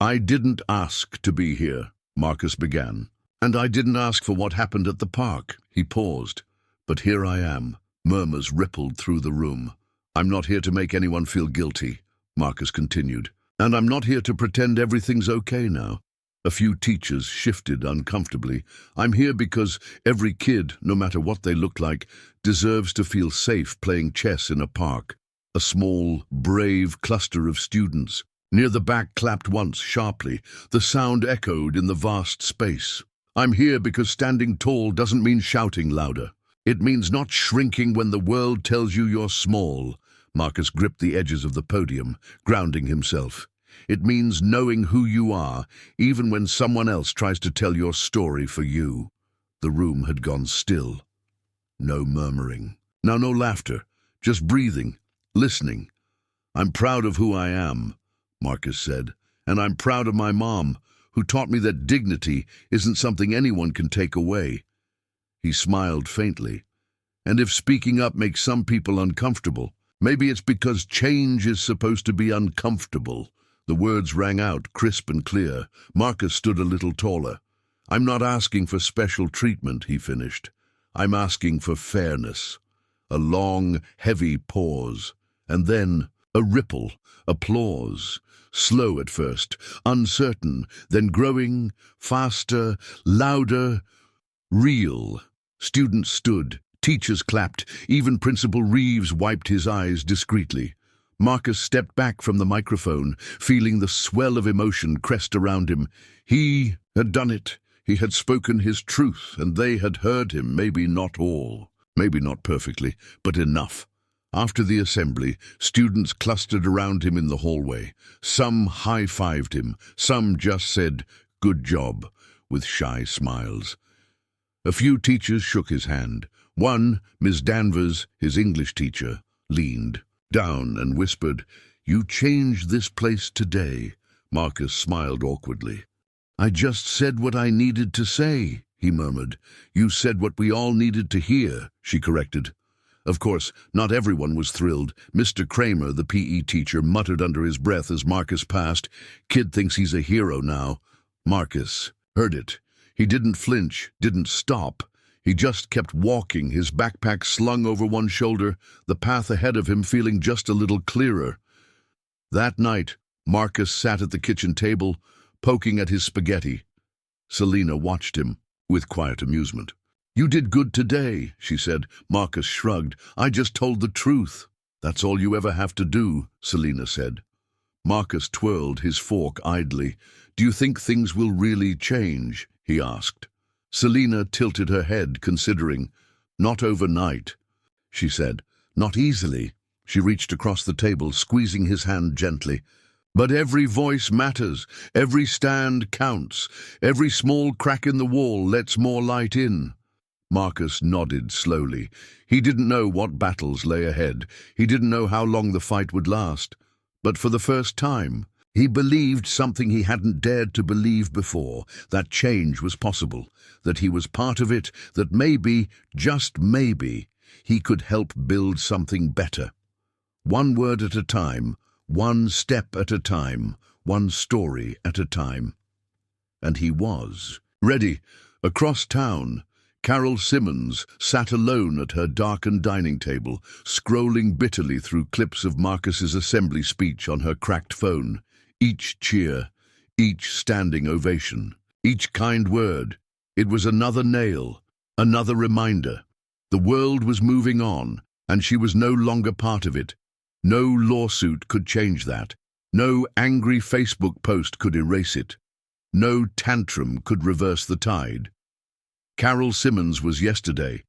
"I didn't ask to be here," Marcus began. "And I didn't ask for what happened at the park." He paused. "But here I am." Murmurs rippled through the room. "I'm not here to make anyone feel guilty," Marcus continued. "And I'm not here to pretend everything's okay now." A few teachers shifted uncomfortably. "I'm here because every kid, no matter what they look like, deserves to feel safe playing chess in a park." A small, brave cluster of students near the back clapped once sharply. The sound echoed in the vast space. "I'm here because standing tall doesn't mean shouting louder. It means not shrinking when the world tells you you're small." Marcus gripped the edges of the podium, grounding himself. "It means knowing who you are, even when someone else tries to tell your story for you." The room had gone still. No murmuring. Now no laughter. Just breathing, listening. "I'm proud of who I am," Marcus said. "And I'm proud of my mom, who taught me that dignity isn't something anyone can take away." He smiled faintly. "And if speaking up makes some people uncomfortable, maybe it's because change is supposed to be uncomfortable." The words rang out, crisp and clear. Marcus stood a little taller. "I'm not asking for special treatment," he finished. "I'm asking for fairness." A long, heavy pause, and then a ripple, applause. Slow at first, uncertain, then growing, faster, louder, real. Students stood, teachers clapped, even Principal Reeves wiped his eyes discreetly. Marcus stepped back from the microphone, feeling the swell of emotion crest around him. He had done it. He had spoken his truth, and they had heard him, maybe not all, maybe not perfectly, but enough. After the assembly, students clustered around him in the hallway. Some high-fived him, some just said, "Good job," with shy smiles. A few teachers shook his hand. One, Miss Danvers, his English teacher, leaned down and whispered, "You changed this place today." Marcus smiled awkwardly. "I just said what I needed to say," he murmured. "You said what we all needed to hear," she corrected. Of course, not everyone was thrilled. Mr. Kramer, the PE teacher, muttered under his breath as Marcus passed, "Kid thinks he's a hero now." Marcus heard it. He didn't flinch, didn't stop. He just kept walking, his backpack slung over one shoulder, the path ahead of him feeling just a little clearer. That night, Marcus sat at the kitchen table, poking at his spaghetti. Selina watched him with quiet amusement. "You did good today," she said. Marcus shrugged. "I just told the truth." "That's all you ever have to do," Selina said. Marcus twirled his fork idly. "Do you think things will really change?" he asked. Selina tilted her head, considering. "Not overnight," she said. "Not easily." She reached across the table, squeezing his hand gently. "But every voice matters. Every stand counts. Every small crack in the wall lets more light in." Marcus nodded slowly. He didn't know what battles lay ahead. He didn't know how long the fight would last. But for the first time, he believed something he hadn't dared to believe before, that change was possible, that he was part of it, that maybe, just maybe, he could help build something better. One word at a time, one step at a time, one story at a time. And he was ready. Across town, Carol Simmons sat alone at her darkened dining table, scrolling bitterly through clips of Marcus's assembly speech on her cracked phone. Each cheer, each standing ovation, each kind word. It was another nail, another reminder. The world was moving on, and she was no longer part of it. No lawsuit could change that. No angry Facebook post could erase it. No tantrum could reverse the tide. Carol Simmons was yesterday.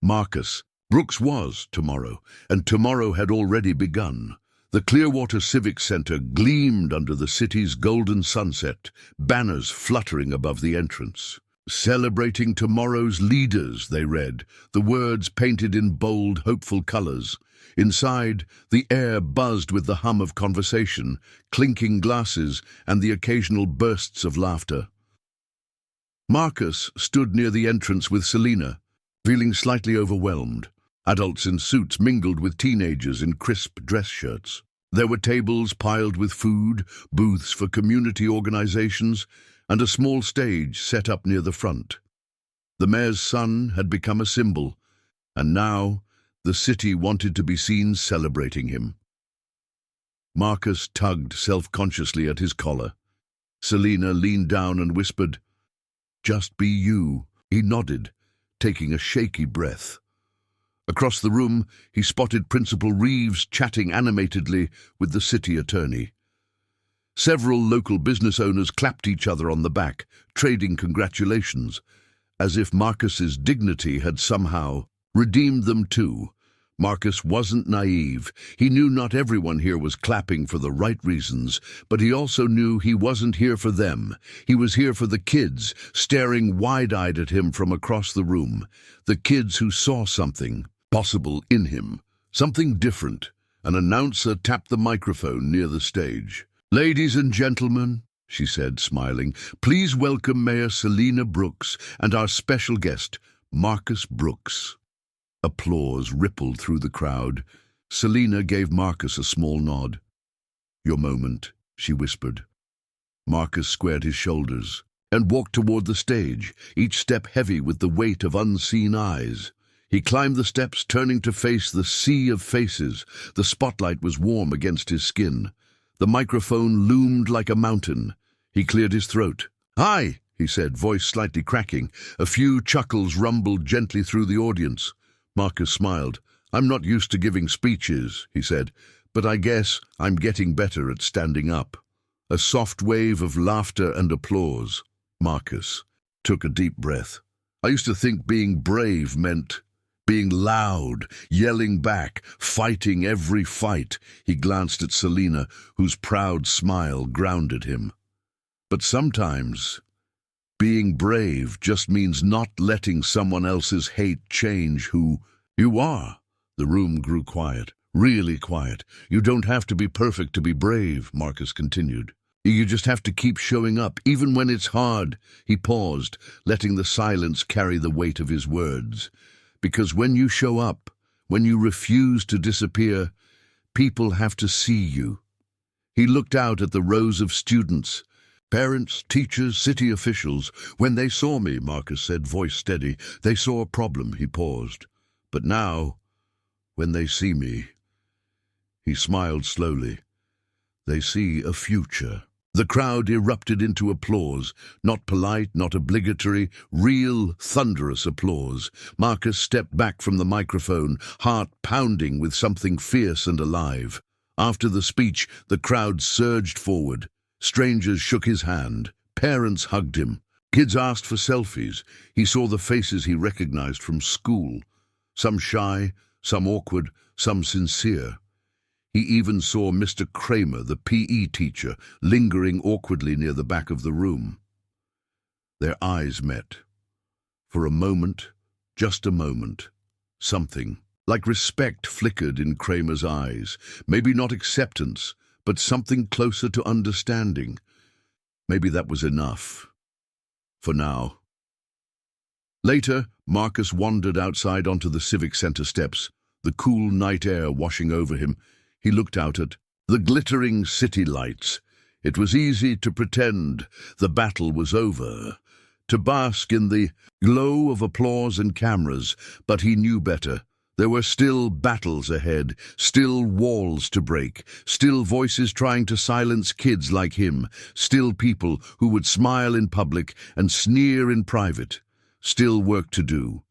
Brooks was tomorrow, and tomorrow had already begun. The Clearwater Civic Center gleamed under the city's golden sunset, banners fluttering above the entrance. "Celebrating tomorrow's leaders," they read, the words painted in bold, hopeful colors. Inside, the air buzzed with the hum of conversation, clinking glasses, and the occasional bursts of laughter. Marcus stood near the entrance with Selina, feeling slightly overwhelmed. Adults in suits mingled with teenagers in crisp dress shirts. There were tables piled with food, booths for community organizations, and a small stage set up near the front. The mayor's son had become a symbol, and now the city wanted to be seen celebrating him. Marcus tugged self-consciously at his collar. Selina leaned down and whispered, "Just be you." He nodded, taking a shaky breath. Across the room, he spotted Principal Reeves chatting animatedly with the city attorney. Several local business owners clapped each other on the back, trading congratulations, as if Marcus's dignity had somehow redeemed them too. Marcus wasn't naive. He knew not everyone here was clapping for the right reasons, but he also knew he wasn't here for them. He was here for the kids, staring wide-eyed at him from across the room. The kids who saw something possible in him, something different. An announcer tapped the microphone near the stage. "Ladies and gentlemen," she said, smiling, "please welcome Mayor Selina Brooks and our special guest, Marcus Brooks." Applause rippled through the crowd. Selina gave Marcus a small nod. "Your moment," she whispered. Marcus squared his shoulders and walked toward the stage, each step heavy with the weight of unseen eyes. He climbed the steps, turning to face the sea of faces. The spotlight was warm against his skin. The microphone loomed like a mountain. He cleared his throat. "Hi," he said, voice slightly cracking. A few chuckles rumbled gently through the audience. Marcus smiled. "I'm not used to giving speeches," he said, "but I guess I'm getting better at standing up." A soft wave of laughter and applause. Marcus took a deep breath. "I used to think being brave meant being loud, yelling back, fighting every fight." He glanced at Selina, whose proud smile grounded him. "But sometimes being brave just means not letting someone else's hate change who you are." The room grew quiet, really quiet. "You don't have to be perfect to be brave," Marcus continued. "You just have to keep showing up, even when it's hard." He paused, letting the silence carry the weight of his words. "Because when you show up, when you refuse to disappear, people have to see you." He looked out at the rows of students, parents, teachers, city officials. "When they saw me," Marcus said, voice steady, "they saw a problem." He paused. "But now, when they see me," he smiled slowly, "they see a future." The crowd erupted into applause, not polite, not obligatory, real, thunderous applause. Marcus stepped back from the microphone, heart pounding with something fierce and alive. After the speech, the crowd surged forward. Strangers shook his hand. Parents hugged him. Kids asked for selfies. He saw the faces he recognized from school. Some shy, some awkward, some sincere. He even saw Mr. Kramer, the PE teacher, lingering awkwardly near the back of the room. Their eyes met. For a moment, just a moment, something like respect flickered in Kramer's eyes. Maybe not acceptance, but something closer to understanding. Maybe that was enough. For now. Later, Marcus wandered outside onto the Civic Center steps, the cool night air washing over him. He looked out at the glittering city lights. It was easy to pretend the battle was over, to bask in the glow of applause and cameras, but he knew better. There were still battles ahead, still walls to break, still voices trying to silence kids like him, still people who would smile in public and sneer in private, still work to do.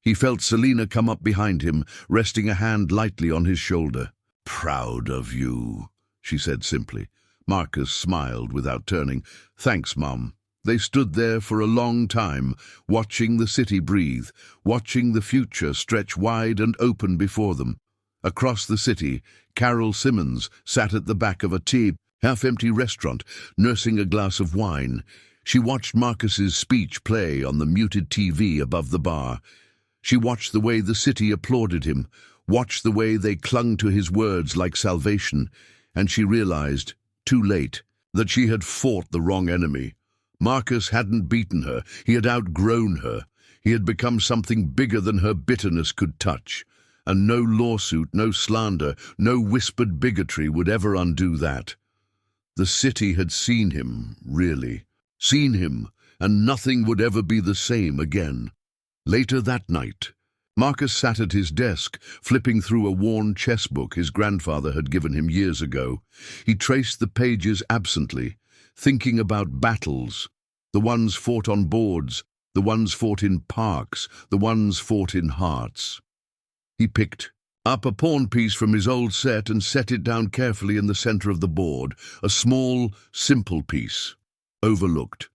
He felt Selina come up behind him, resting a hand lightly on his shoulder. "Proud of you," she said simply. Marcus smiled without turning. "Thanks, Mom." They stood there for a long time, watching the city breathe, watching the future stretch wide and open before them. Across the city, Carol Simmons sat at the back of a half-empty restaurant, nursing a glass of wine. She watched Marcus's speech play on the muted TV above the bar. She watched the way the city applauded him, watched the way they clung to his words like salvation, and she realized, too late, that she had fought the wrong enemy. Marcus hadn't beaten her. He had outgrown her. He had become something bigger than her bitterness could touch. And no lawsuit, no slander, no whispered bigotry would ever undo that. The city had seen him, really. Seen him, and nothing would ever be the same again. Later that night, Marcus sat at his desk, flipping through a worn chessbook his grandfather had given him years ago. He traced the pages absently, thinking about battles, the ones fought on boards, the ones fought in parks, the ones fought in hearts. He picked up a pawn piece from his old set and set it down carefully in the center of the board, a small, simple piece, overlooked,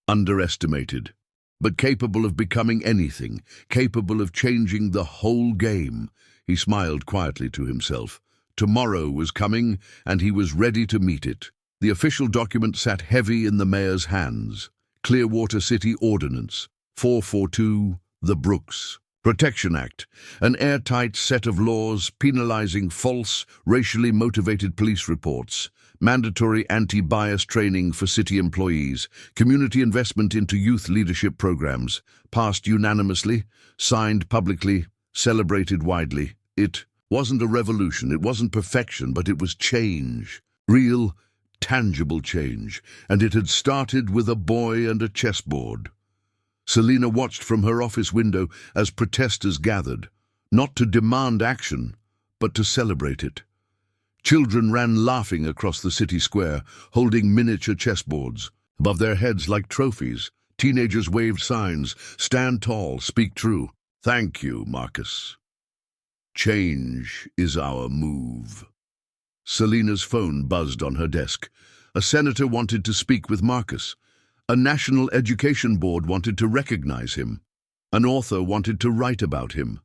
underestimated, but capable of becoming anything, capable of changing the whole game. He smiled quietly to himself. Tomorrow was coming, and he was ready to meet it. The official document sat heavy in the mayor's hands. Clearwater City Ordinance, 442, the Brooks. Protection Act, an airtight set of laws penalizing false, racially motivated police reports, mandatory anti-bias training for city employees, community investment into youth leadership programs, passed unanimously, signed publicly, celebrated widely. It wasn't a revolution, it wasn't perfection, but it was change. Real, tangible change. And it had started with a boy and a chessboard. Selina watched from her office window as protesters gathered, not to demand action, but to celebrate it. Children ran laughing across the city square, holding miniature chessboards. Above their heads like trophies, teenagers waved signs, "Stand tall, speak true." Thank you, Marcus. Change is our move. Selina's phone buzzed on her desk. A senator wanted to speak with Marcus. A National Education Board wanted to recognize him. An author wanted to write about him.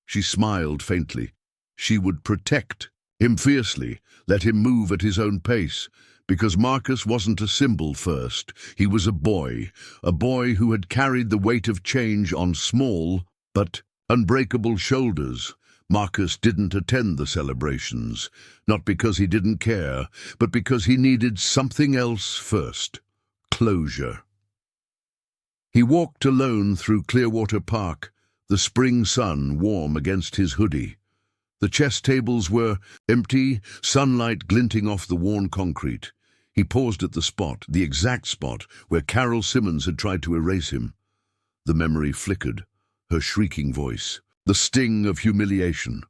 She smiled faintly. She would protect him fiercely, let him move at his own pace, because Marcus wasn't a symbol first. He was a boy who had carried the weight of change on small but unbreakable shoulders. Marcus didn't attend the celebrations, not because he didn't care, but because he needed something else first. Closure. He walked alone through Clearwater Park, the spring sun warm against his hoodie. The chess tables were empty, sunlight glinting off the worn concrete. He paused at the spot, the exact spot, where Carol Simmons had tried to erase him. The memory flickered, her shrieking voice, the sting of humiliation,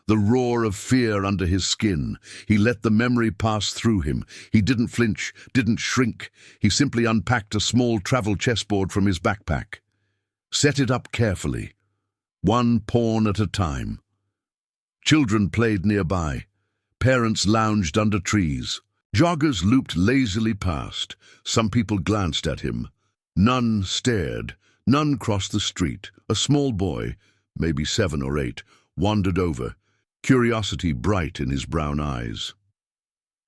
the roar of fear under his skin. He let the memory pass through him. He didn't flinch, didn't shrink. He simply unpacked a small travel chessboard from his backpack. Set it up carefully, one pawn at a time. Children played nearby. Parents lounged under trees. Joggers looped lazily past. Some people glanced at him. None stared. None crossed the street. A small boy, maybe 7 or 8, wandered over, curiosity bright in his brown eyes.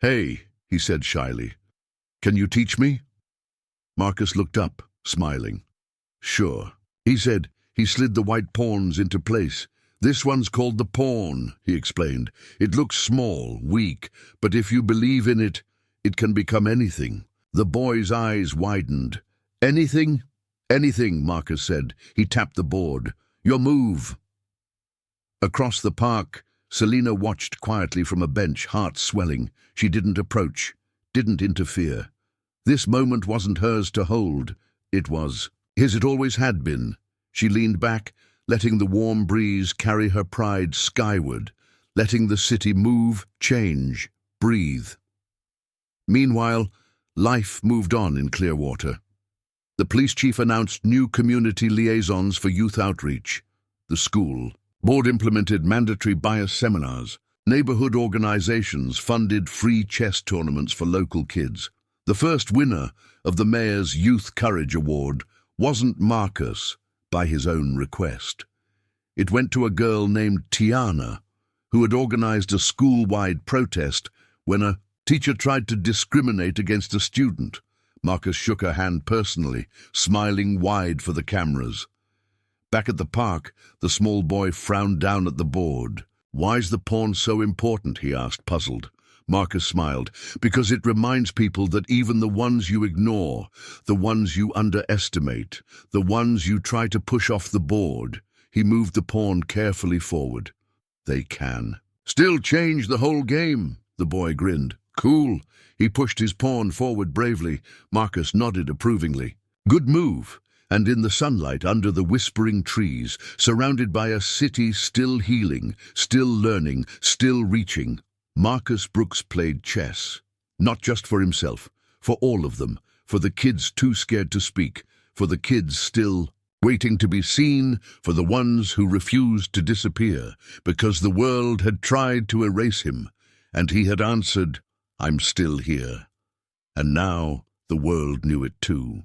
"Hey," he said shyly. "Can you teach me?" Marcus looked up, smiling. "Sure," he said. He slid the white pawns into place. "This one's called the pawn," he explained. "It looks small, weak, but if you believe in it, it can become anything." The boy's eyes widened. "Anything?" "Anything," Marcus said. He tapped the board. "Your move." Across the park, Selina watched quietly from a bench, heart swelling. She didn't approach, didn't interfere. This moment wasn't hers to hold. It was his. It always had been. She leaned back, letting the warm breeze carry her pride skyward, letting the city move, change, breathe. Meanwhile, life moved on in Clearwater. The police chief announced new community liaisons for youth outreach. The school board implemented mandatory bias seminars. Neighborhood organizations funded free chess tournaments for local kids. The first winner of the mayor's Youth Courage Award wasn't Marcus, by his own request. It went to a girl named Tiana, who had organized a school-wide protest when a teacher tried to discriminate against a student. Marcus shook her hand personally, smiling wide for the cameras. Back at the park, the small boy frowned down at the board. "Why's the pawn so important?" he asked, puzzled. Marcus smiled. "Because it reminds people that even the ones you ignore, the ones you underestimate, the ones you try to push off the board." He moved the pawn carefully forward. They can. Still change the whole game, the boy grinned. Cool. He pushed his pawn forward bravely. Marcus nodded approvingly. Good move. And in the sunlight, under the whispering trees, surrounded by a city still healing, still learning, still reaching, Marcus Brooks played chess. Not just for himself, for all of them, for the kids too scared to speak, for the kids still waiting to be seen, for the ones who refused to disappear, because the world had tried to erase him, and he had answered, "I'm still here." And now the world knew it too.